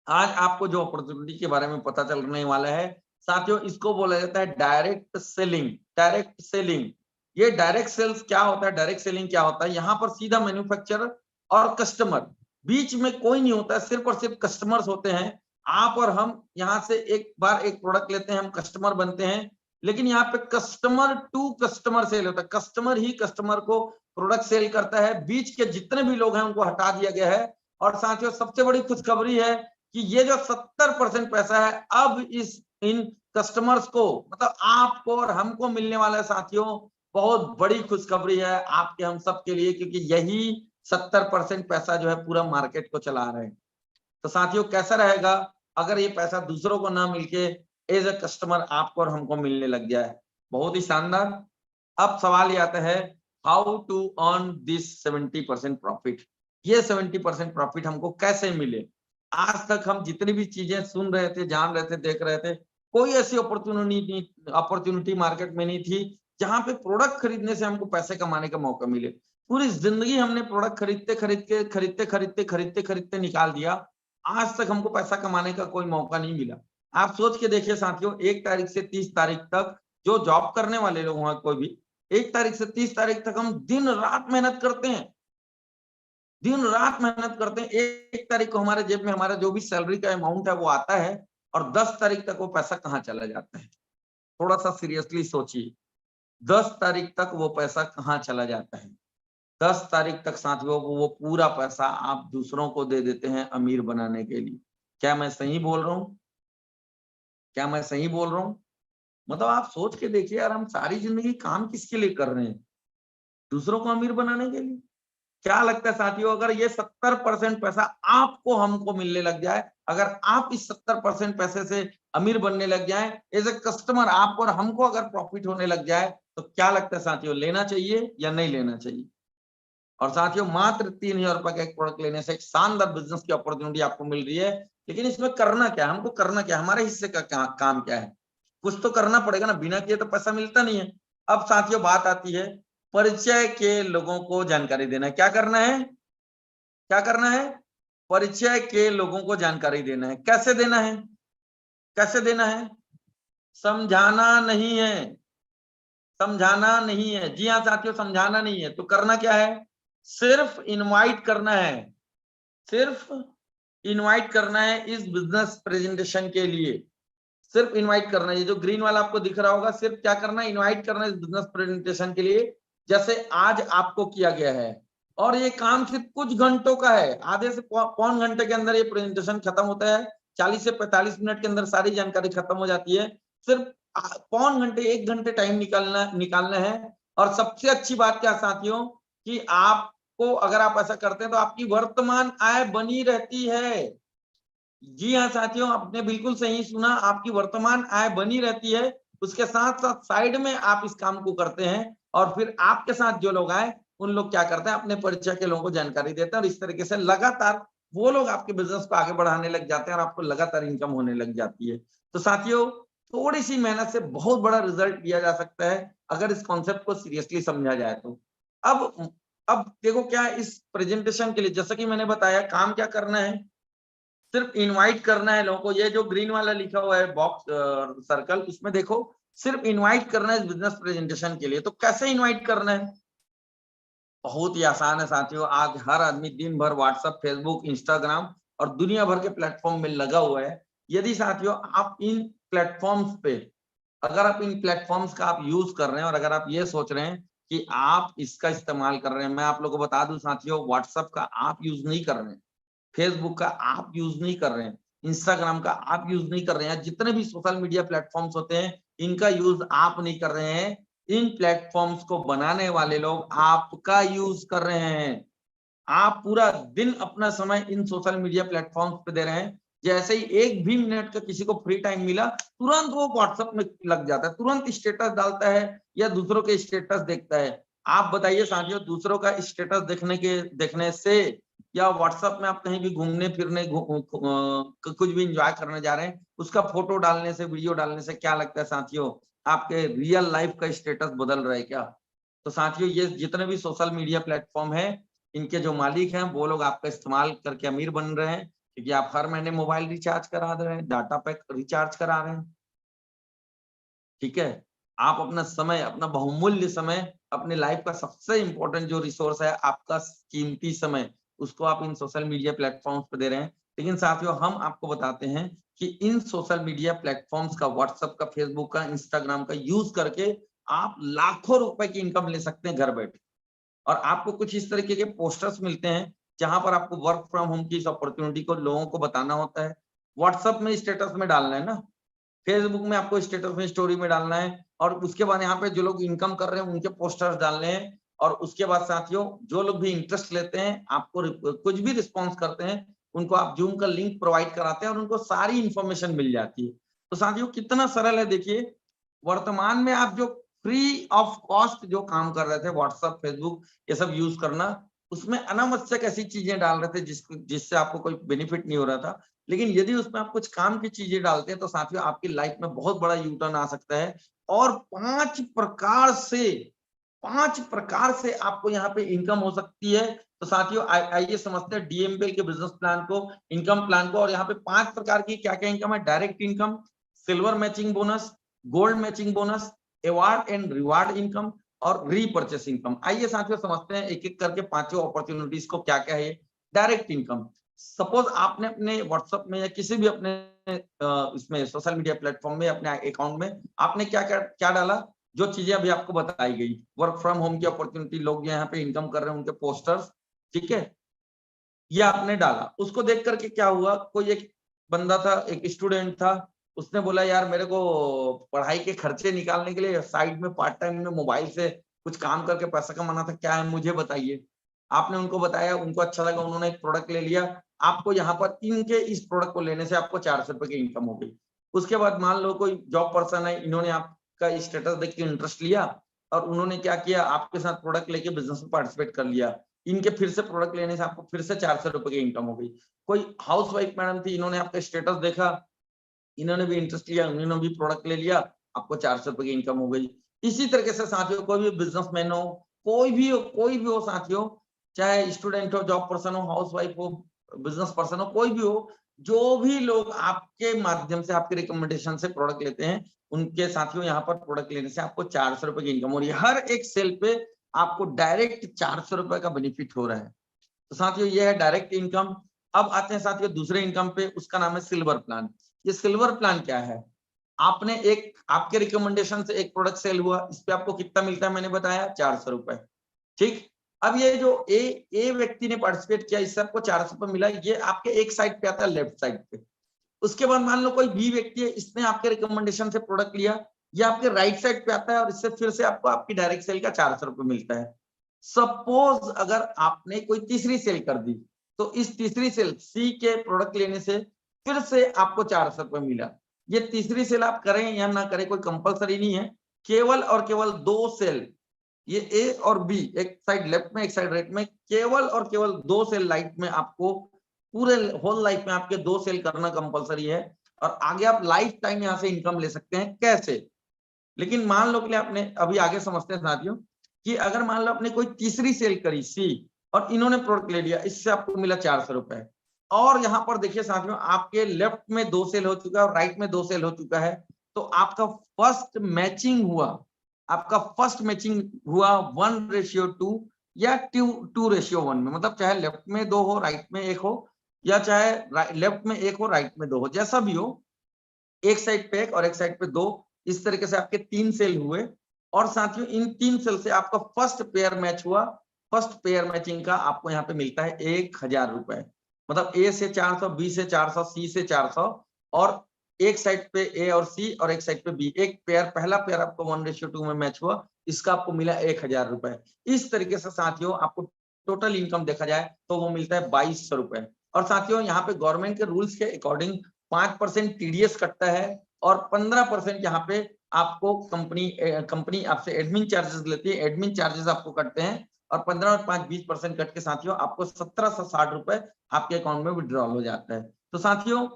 आज आपको जो अपॉर्चुनिटी के बारे में पता चलने वाला है साथियों, इसको बोला जाता है डायरेक्ट सेलिंग। डायरेक्ट सेलिंग, ये डायरेक्ट सेल्स क्या होता है, डायरेक्ट सेलिंग क्या होता है? यहाँ पर सीधा मैन्युफैक्चरर और कस्टमर, बीच में कोई नहीं होता है, सिर्फ और सिर्फ कस्टमर्स होते हैं। आप और हम यहाँ से एक बार एक प्रोडक्ट लेते हैं, हम कस्टमर बनते हैं, लेकिन यहाँ पे कस्टमर टू कस्टमर सेल होता है, कस्टमर ही कस्टमर को प्रोडक्ट सेल करता है, बीच के जितने भी लोग हैं उनको हटा दिया गया है। और साथियों सबसे बड़ी खुशखबरी है कि ये जो 70% पैसा है अब इन कस्टमर्स को, मतलब आपको और हमको मिलने वाला है साथियों, बहुत बड़ी खुशखबरी है आपके हम सब के लिए, क्योंकि यही 70% पैसा जो है पूरा मार्केट को चला रहे हैं। तो साथियों कैसा रहेगा अगर ये पैसा दूसरों को ना मिलके एज ए कस्टमर आपको और हमको मिलने लग जाए? बहुत ही शानदार। अब सवाल ये आता है, how to earn this 70% profit? ये 70% प्रॉफिट हमको कैसे मिले? आज तक हम जितनी भी चीजें सुन रहे थे, जान रहे थे, देख रहे थे, कोई ऐसी अपॉर्चुनिटी मार्केट में नहीं थी जहां पे प्रोडक्ट खरीदने से हमको पैसे कमाने का मौका मिले। पूरी जिंदगी हमने प्रोडक्ट खरीदते निकाल दिया, आज तक हमको पैसा कमाने का कोई मौका नहीं मिला। आप सोच के देखिए साथियों, 1 तारीख से 30 तारीख तक जो जॉब करने वाले लोग हैं, कोई भी 1 तारीख से 30 तारीख तक हम दिन रात मेहनत करते हैं, दिन रात मेहनत करते हैं। 1 तारीख को हमारे जेब में हमारा जो भी सैलरी का अमाउंट है वो आता है, और 10 तारीख तक वो पैसा कहाँ चला जाता है? थोड़ा सा सीरियसली सोचिए, 10 तारीख तक वो पैसा कहाँ चला जाता है? 10 तारीख तक साथियों वो पूरा पैसा आप दूसरों को दे देते हैं अमीर बनाने के लिए। क्या मैं सही बोल रहा हूँ? क्या मैं सही बोल रहा हूँ? मतलब आप सोच के देखिए यार, हम सारी जिंदगी काम किसके लिए कर रहे हैं? दूसरों को अमीर बनाने के लिए। क्या लगता है साथियों, अगर ये 70% पैसा आपको हमको मिलने लग जाए, अगर आप इस 70% पैसे से अमीर बनने लग जाए, एज ए कस्टमर आपको और हमको अगर प्रॉफिट होने लग जाए, तो क्या लगता है साथियों, लेना चाहिए या नहीं लेना चाहिए? और साथियों मात्र 3000 रुपए का एक प्रोडक्ट लेने से एक शानदार बिजनेस की अपॉर्चुनिटी आपको मिल रही है। लेकिन इसमें करना क्या है, हमको करना क्या है, हमारे हिस्से का काम क्या है? कुछ तो करना पड़ेगा ना, बिना किए तो पैसा मिलता नहीं है। अब साथियों बात आती है परिचय के लोगों को जानकारी देना है। क्या करना है? क्या करना है? परिचय के लोगों को जानकारी देना है। कैसे देना है? कैसे देना है? समझाना नहीं है, समझाना नहीं है। जी हाँ साथियों, समझाना नहीं है। तो करना क्या है? सिर्फ इनवाइट करना है, सिर्फ इनवाइट करना है इस बिजनेस प्रेजेंटेशन के लिए। सिर्फ इनवाइट करना है। ये जो ग्रीन वाला आपको दिख रहा होगा, सिर्फ क्या करना है? इनवाइट करना है इस बिजनेस प्रेजेंटेशन के लिए, जैसे आज आपको किया गया है। और ये काम सिर्फ कुछ घंटों का है, आधे से पौन घंटे के अंदर ये प्रेजेंटेशन खत्म होता है। 40 से 45 मिनट के अंदर सारी जानकारी खत्म हो जाती है। सिर्फ पौन घंटे, 1 घंटे टाइम निकालना है। और सबसे अच्छी बात क्या साथियों, कि आपको अगर आप ऐसा करते हैं तो आपकी वर्तमान आय बनी रहती है। जी हाँ साथियों, आपने बिल्कुल सही सुना, आपकी वर्तमान आय बनी रहती है। उसके साथ साथ साइड में आप इस काम को करते हैं, और फिर आपके साथ जो लोग आए उन लोग क्या करते हैं? अपने परिचय के लोगों को जानकारी देते हैं, और इस तरीके से लगातार वो लोग आपके बिजनेस को आगे बढ़ाने लग जाते हैं और आपको लगातार इनकम होने लग जाती है। तो साथियों, थोड़ी सी मेहनत से बहुत बड़ा रिजल्ट लिया जा सकता है, अगर इस कॉन्सेप्ट को सीरियसली समझा जाए तो। अब देखो, क्या इस प्रेजेंटेशन के लिए, जैसा कि मैंने बताया, काम क्या करना है? सिर्फ इनवाइट करना है लोगों को। ये जो ग्रीन वाला लिखा हुआ है बॉक्स सर्कल, उसमें देखो, सिर्फ इनवाइट करना है इस बिजनेस प्रेजेंटेशन के लिए। तो कैसे इनवाइट करना है? बहुत ही आसान है साथियों। आज हर आदमी दिन भर व्हाट्सएप, फेसबुक, इंस्टाग्राम और दुनिया भर के प्लेटफॉर्म में लगा हुआ है। यदि साथियों आप इन प्लेटफॉर्म्स पे, अगर आप इन प्लेटफॉर्म्स का आप यूज कर रहे हैं, और अगर आप ये सोच रहे हैं कि आप इसका इस्तेमाल कर रहे हैं, मैं आप लोगों को बता दूं साथियों, व्हाट्सएप का आप यूज नहीं कर रहे हैं, फेसबुक का आप यूज नहीं कर रहे हैं, इंस्टाग्राम का आप यूज नहीं कर रहे हैं, जितने भी सोशल मीडिया प्लेटफॉर्म्स होते हैं इनका यूज आप नहीं कर रहे हैं, इन प्लेटफॉर्म्स को बनाने वाले लोग आपका यूज कर रहे हैं। आप पूरा दिन अपना समय इन सोशल मीडिया प्लेटफॉर्म्स पे दे रहे हैं। जैसे ही 1 भी मिनट का किसी को फ्री टाइम मिला, तुरंत वो व्हाट्सएप में लग जाता है, तुरंत स्टेटस डालता है या दूसरों के स्टेटस देखता है। आप बताइए साथियों, दूसरों का स्टेटस देखने से, या व्हाट्सएप में आप कहीं भी घूमने फिरने कुछ भी एंजॉय करने जा रहे हैं, उसका फोटो डालने से, वीडियो डालने से क्या लगता है साथियों? आपके रियल लाइफ का स्टेटस बदल रहा है क्या? तो साथियों, ये जितने भी सोशल मीडिया प्लेटफॉर्म है, इनके जो मालिक हैं वो लोग आपका इस्तेमाल करके अमीर बन रहे हैं, क्योंकि आप हर महीने मोबाइल रिचार्ज करा रहे हैं, डाटा पैक रिचार्ज करा रहे हैं। ठीक है? आप अपना समय, अपना बहुमूल्य समय, अपने लाइफ का सबसे इंपॉर्टेंट जो रिसोर्स है, आपका कीमती समय, उसको आप इन सोशल मीडिया प्लेटफॉर्म्स पे दे रहे हैं। लेकिन साथियों, हम आपको बताते हैं कि इन सोशल मीडिया प्लेटफॉर्म्स का, व्हाट्सएप का, फेसबुक का, इंस्टाग्राम का यूज करके आप लाखों रुपए की इनकम ले सकते हैं घर बैठे। और आपको कुछ इस तरीके के पोस्टर्स मिलते हैं, जहां पर आपको वर्क फ्रॉम होम की इस अपॉर्चुनिटी को लोगों को बताना होता है। व्हाट्सएप में स्टेटस में डालना है ना, फेसबुक में आपको स्टेटस में, स्टोरी में डालना है, और उसके बाद यहाँ पे जो लोग इनकम कर रहे हैं उनके पोस्टर्स डालने हैं। और उसके बाद साथियों, जो लोग भी इंटरेस्ट लेते हैं, आपको कुछ भी रिस्पॉन्स करते हैं, उनको आप जूम का लिंक प्रोवाइड कराते हैं और उनको सारी इंफॉर्मेशन मिल जाती है। तो साथियों, कितना सरल है देखिए। वर्तमान में आप जो फ्री ऑफ कॉस्ट जो काम कर रहे थे, व्हाट्सएप, फेसबुक, ये सब यूज करना, उसमें अनावश्यक ऐसी चीजें डाल रहे थे जिससे आपको कोई बेनिफिट नहीं हो रहा था। लेकिन यदि उसमें आप कुछ काम की चीजें डालते हैं, तो साथियों आपकी लाइफ में बहुत बड़ा यू टर्न आ सकता है। और 5 प्रकार से आपको यहाँ पे इनकम हो सकती है। तो साथियों, आइए समझते हैं डीएमपीएल के बिजनेस प्लान को, इनकम प्लान को। और यहाँ पे 5 प्रकार की क्या क्या इनकम है? Direct income, silver matching bonus, gold matching bonus, award and reward income, और रीपर्चेस इनकम। आइए साथियों समझते हैं एक एक करके पांचों अपॉर्चुनिटीज को, क्या क्या है। डायरेक्ट इनकम, सपोज आपने अपने व्हाट्सएप में या किसी भी अपने इसमें सोशल मीडिया प्लेटफॉर्म में, अपने अकाउंट में आपने क्या क्या क्या डाला, जो चीजें अभी आपको बताई गई, वर्क फ्रॉम होम की अपॉर्चुनिटी, लोग यहाँ पे इनकम कर रहे हैं, उनके पोस्टर्स, ठीक है, ये आपने डाला। उसको देख करके क्या हुआ, कोई एक बंदा था, एक स्टूडेंट था, उसने बोला यार मेरे को पढ़ाई के खर्चे निकालने के लिए साइड में पार्ट टाइम में मोबाइल से कुछ काम करके पैसा कमाना था, क्या है मुझे बताइए। आपने उनको बताया, उनको अच्छा लगा, उन्होंने एक प्रोडक्ट ले लिया। आपको यहाँ पर इनके इस प्रोडक्ट को लेने से आपको 400 रुपए की इनकम हो गई। उसके बाद मान लो कोई जॉब पर्सन है, इन्होंने आपका स्टेटस देख के इंटरेस्ट लिया, और उन्होंने क्या किया, आपके साथ प्रोडक्ट लेके बिजनेस में पार्टिसिपेट कर लिया। इनके फिर से प्रोडक्ट लेने से आपको फिर से 400 रुपए की इनकम हो गई। कोई हाउस वाइफ मैडम थी, इन्होंने आपका स्टेटस देखा, इन्होंने भी इंटरेस्ट लिया, उन्होंने भी प्रोडक्ट ले लिया, आपको 400 रुपए की इनकम हो गई। इसी तरीके से साथियों, कोई भी बिजनेसमैन हो, कोई भी हो साथियों, चाहे स्टूडेंट हो, जॉब पर्सन हो, हाउस वाइफ हो, बिजनेस पर्सन हो, कोई भी हो, जो भी लोग आपके माध्यम से, आपके रिकमेंडेशन से प्रोडक्ट लेते हैं, उनके साथियों यहाँ पर प्रोडक्ट लेने से आपको 400 रुपए की इनकम हो रही है। हर एक सेल पे आपको डायरेक्ट 400 रुपए का बेनिफिट हो रहा है। तो साथियों ये है डायरेक्ट इनकम। अब आते हैं साथियों दूसरे इनकम पे, उसका नाम है सिल्वर प्लान। ये सिल्वर प्लान क्या है? आपने आपके रिकमेंडेशन से एक प्रोडक्ट सेल हुआ, इस पे आपको कितना मिलता है मैंने बताया, 400 रुपए। ठीक, अब ये जो ए व्यक्ति ने पार्टिसिपेट किया, इससे आपको 400 रुपए मिला, ये आपके एक साइड पे आता है, लेफ्ट साइड पे। उसके बाद मान लो कोई बी व्यक्ति है, इसने आपके रिकमेंडेशन से प्रोडक्ट लिया, ये आपके राइट साइड पे आता है, और इससे फिर से आपको आपकी डायरेक्ट सेल का 400 रुपए मिलता है। सपोज अगर आपने कोई तीसरी सेल कर दी, तो इस तीसरी सेल सी के प्रोडक्ट लेने से फिर से आपको 400 रुपए मिला। ये तीसरी सेल आप करें या ना करें कोई कंपलसरी नहीं है, केवल और केवल 2 सेल, ये ए और बी, एक साइड लेफ्ट में एक साइड राइट में, केवल और केवल 2 सेल लाइफ में आपको, पूरे होल लाइफ में आपके 2 सेल करना कंपलसरी है, और आगे आप लाइफ टाइम यहाँ से इनकम ले सकते हैं। कैसे? लेकिन मान लो कि आपने, अभी आगे समझते हैं साथियों, कि अगर मान लो आपने कोई तीसरी सेल करी सी, और इन्होंने प्रोडक्ट ले लिया, इससे आपको मिला 400 रुपए, और यहाँ पर देखिए साथियों, आपके लेफ्ट में 2 सेल हो चुका है और राइट में 2 सेल हो चुका है, तो आपका फर्स्ट मैचिंग हुआ, आपका फर्स्ट मैचिंग हुआ 1:2 या 2:1 में, मतलब चाहे लेफ्ट में 2 हो, राइट में 1 हो, या चाहे लेफ्ट में 1 हो, राइट में 2 हो, जैसा भी हो, एक साइड पे 1 और एक साइड पे 2, इस तरीके से आपके 3 सेल हुए। और साथियों इन 3 सेल से आपका फर्स्ट पेयर मैच हुआ, फर्स्ट पेयर मैचिंग का आपको यहाँ पे मिलता है 1000 रुपए, मतलब ए से 400, बी से 400, सी से 400, और एक साइड पे ए और सी और एक साइड पे बी, एक पेयर, पहला पेयर आपको 1:2 में मैच हुआ, इसका आपको मिला 1000 रुपए। इस तरीके से साथियों आपको टोटल इनकम देखा जाए तो वो मिलता है 2200 रुपए। और साथियों यहाँ पे गवर्नमेंट के रूल्स के अकॉर्डिंग 5% टीडीएस कटता है, और 15% यहाँ पे आपको कंपनी आपसे एडमिन चार्जेस लेती है, एडमिन चार्जेस आपको कटते हैं, और 15 और 5 20% कट के साथियों आपको 1760 रुपए आपके अकाउंट में विड्रॉल हो जाता है। तो साथियों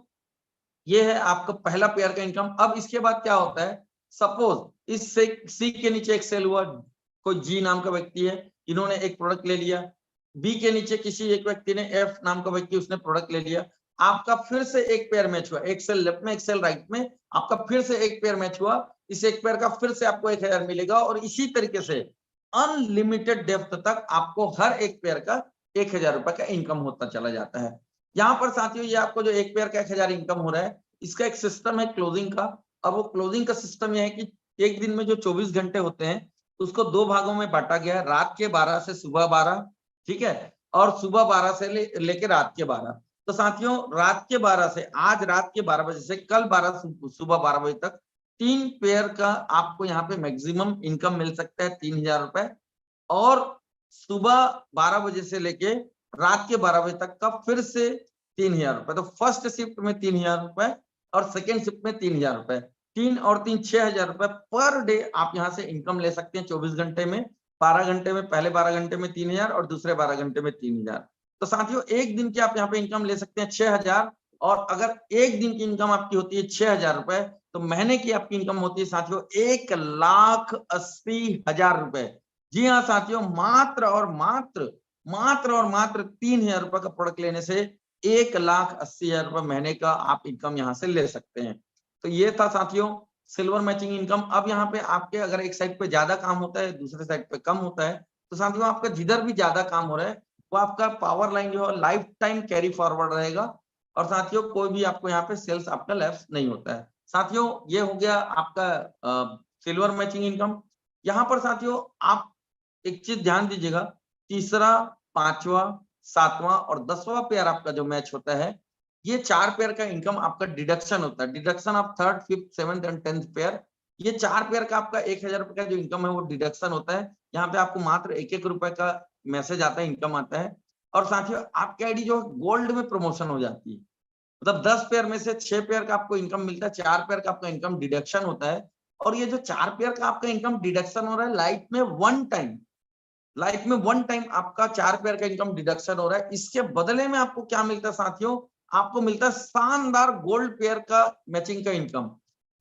ये है आपका पहला पेयर का इनकम। अब इसके बाद क्या होता है, सपोज इस सी के नीचे एक सेल हुआ, कोई जी नाम का व्यक्ति है, इन्होंने एक प्रोडक्ट ले लिया, बी के नीचे किसी एक व्यक्ति ने, एफ नाम का व्यक्ति, उसने प्रोडक्ट ले लिया, आपका फिर से एक पेयर मैच हुआ, एक सेल लेफ्ट में एक सेल राइट में, आपका फिर से एक पेयर मैच हुआ, इस एक पेयर का फिर से आपको 1000 मिलेगा, और इसी तरीके से अनलिमिटेड डेप्थ तक आपको हर एक पेयर का 1000 रुपए का इनकम होता चला जाता है। यहाँ पर साथियों ये आपको जो एक पेयर का 1000 इनकम हो रहा है, इसका एक सिस्टम है क्लोजिंग का। अब वो क्लोजिंग का सिस्टम यह है कि एक दिन में जो 24 घंटे होते हैं उसको 2 भागों में बांटा गया है, रात के 12 से सुबह 12, ठीक है, और सुबह 12 से लेके रात के 12। तो साथियों रात के 12 से, आज रात के 12 बजे से कल सुबह 12 बजे तक 3 पेयर का आपको यहाँ पे मैक्सिमम इनकम मिल सकता है 3000 रुपए, और सुबह 12 बजे से लेके रात के 12 बजे तक का फिर से 3000 रुपए। तो फर्स्ट शिफ्ट में 3000 रुपए और सेकेंड शिफ्ट में 3000 रुपए, 3 और 3 6000 रुपए पर डे आप यहाँ से इनकम ले सकते हैं 24 घंटे में। 12 घंटे में, पहले 12 घंटे में 3000 और दूसरे 12 घंटे में 3000। तो साथियों एक दिन की आप यहाँ पे इनकम ले सकते हैं 6000, और अगर एक दिन की इनकम आपकी होती है 6000 रुपए, तो महीने की आपकी इनकम होती है साथियों 1,80,000 रुपए। जी हाँ साथियों, मात्र और मात्र 3000 रुपए का प्रोडक्ट लेने से 1,80,000 रुपए महीने का आप इनकम यहाँ से ले सकते हैं। तो ये था साथियों सिल्वर मैचिंग इनकम। अब यहाँ पे आपके अगर एक साइड पे ज्यादा काम होता है, दूसरे साइड पे कम होता है, तो साथियों आपका जिधर भी ज्यादा काम हो रहा है वो आपका पावर लाइन जो है लाइफ टाइम कैरी फॉरवर्ड रहेगा, और साथियों कोई भी आपको यहाँ पे सेल्स आपका लैप्स नहीं होता है। साथियों ये हो गया आपका सिल्वर मैचिंग इनकम। यहाँ पर साथियों आप एक चीज ध्यान दीजिएगा, तीसरा, पांचवा, सातवां और 10वां पेयर आपका जो मैच होता है, ये 4 पेयर का इनकम आपका डिडक्शन होता है, deduction of 3rd, 5th, 7th and 10th pair. ये 4 पेयर का आपका 1000 रुपए का जो इनकम है वो डिडक्शन होता है। यहाँ पे आपको मात्र 1-1 रुपए का मैसेज आता है, इनकम आता है। और साथियों आपकी आईडी जो गोल्ड में प्रमोशन हो जाती है, मतलब 10 पेयर में से 6 पेयर का आपको इनकम मिलता है, 4 पेयर का आपका इनकम डिडक्शन होता है। और ये जो 4 पेयर का आपका इनकम डिडक्शन हो रहा है लाइफ में वन टाइम आपका 4 पेयर का इनकम डिडक्शन हो रहा है। इसके बदले में आपको क्या मिलता है साथियों, आपको मिलता है शानदार गोल्ड पेयर का मैचिंग का इनकम।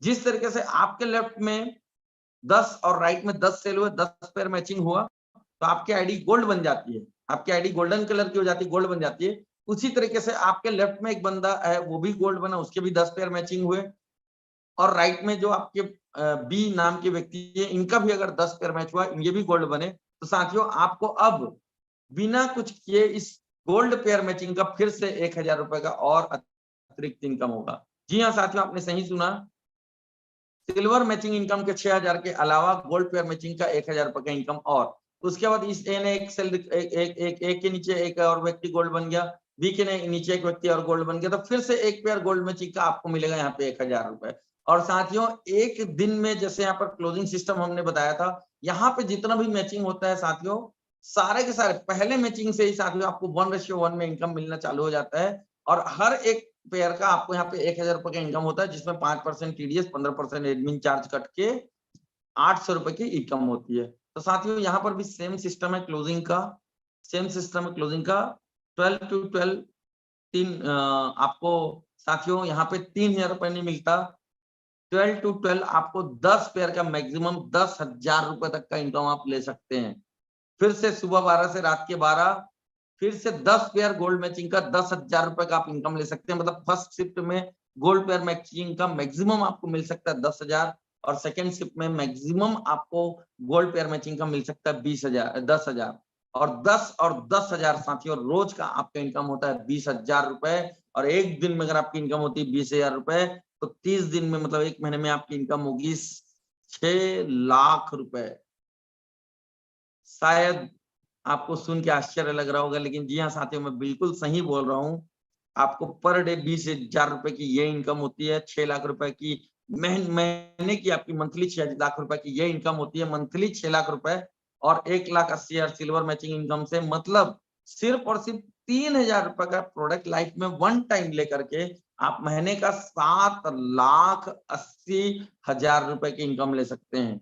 जिस तरीके से आपके लेफ्ट में 10 और राइट में 10 सेल हुए, 10 पेयर मैचिंग हुआ, तो आपकी आईडी गोल्ड बन जाती है, आपकी आईडी गोल्डन कलर की हो जाती है, गोल्ड बन जाती है। उसी तरीके से आपके लेफ्ट में एक बंदा है, वो भी गोल्ड बना, उसके भी 10 पेयर मैचिंग हुए, और राइट में जो आपके बी नाम के व्यक्ति है, इनका भी अगर 10 पेयर मैच हुआ, ये भी गोल्ड बने, तो साथियों आपको अब बिना कुछ किए इस गोल्ड पेयर मैचिंग का फिर से 1000 रुपए का और अतिरिक्त इनकम होगा। जी हाँ साथियों, आपने सही सुना, सिल्वर मैचिंग इनकम के 6000 के अलावा गोल्ड पेयर मैचिंग का 1000 रुपए का इनकम। और उसके बाद इस ए ने एक सेल एक के नीचे एक और व्यक्ति गोल्ड बन गया, बी के नीचे एक व्यक्ति और गोल्ड बन गया, तो फिर से एक पेयर गोल्ड मैचिंग का आपको मिलेगा यहाँ पे 1000 रुपए। और साथियों एक दिन में जैसे यहाँ पर क्लोजिंग सिस्टम हमने बताया था, यहाँ पे जितना भी मैचिंग होता है साथियों, सारे के सारे पहले मैचिंग से ही साथियों आपको 1:1 में इनकम मिलना चालू हो जाता है। और हर एक पेयर का आपको यहाँ पे 1000 रुपए का इनकम होता है, जिसमें 5% टीडीएस, 15% एडमिन चार्ज कट के 800 रुपए की इनकम होती है। तो साथियों यहाँ पर भी सेम सिस्टम है क्लोजिंग का, सेम सिस्टम है क्लोजिंग का। 12 to 12 आपको साथियों यहाँ पे 3000 रुपए नहीं मिलता, 12 to 12 आपको 10 पेयर का मैक्सिमम 10,000 रुपए तक का इनकम आप ले सकते हैं। फिर से सुबह 12 से रात के 12, फिर से 10 पेयर गोल्ड मैचिंग का 10,000 रुपए का आप इनकम ले सकते हैं। मतलब फर्स्ट शिफ्ट में गोल्ड पेयर मैचिंग का मैक्सिमम आपको मिल सकता है 10,000, और सेकंड शिफ्ट में मैक्सिमम आपको गोल्ड पेयर मैचिंग का मिल सकता है 20,000, 10,000, और 10 और 10,000 साथियों रोज का आपका इनकम होता है 20,000 रुपए। और एक दिन में अगर आपकी इनकम होती है 20,000 रुपए, तो 30 दिन में मतलब एक महीने में आपकी इनकम होगी 6 लाख रुपए। शायद आपको सुन के आश्चर्य लग रहा होगा, लेकिन जी हाँ साथियों, मैं बिल्कुल सही बोल रहा हूँ। आपको पर डे 20,000 रुपए की ये इनकम होती है, 6 लाख रुपए की महीने की आपकी मंथली 6 लाख रुपए की ये इनकम होती है, मंथली 6 लाख रुपए, और 1,80,000 सिल्वर मैचिंग इनकम से मतलब सिर्फ और सिर्फ 3,000 रुपए का प्रोडक्ट लाइफ में वन टाइम लेकर के आप महीने का 7,80,000 रुपए की इनकम ले सकते हैं।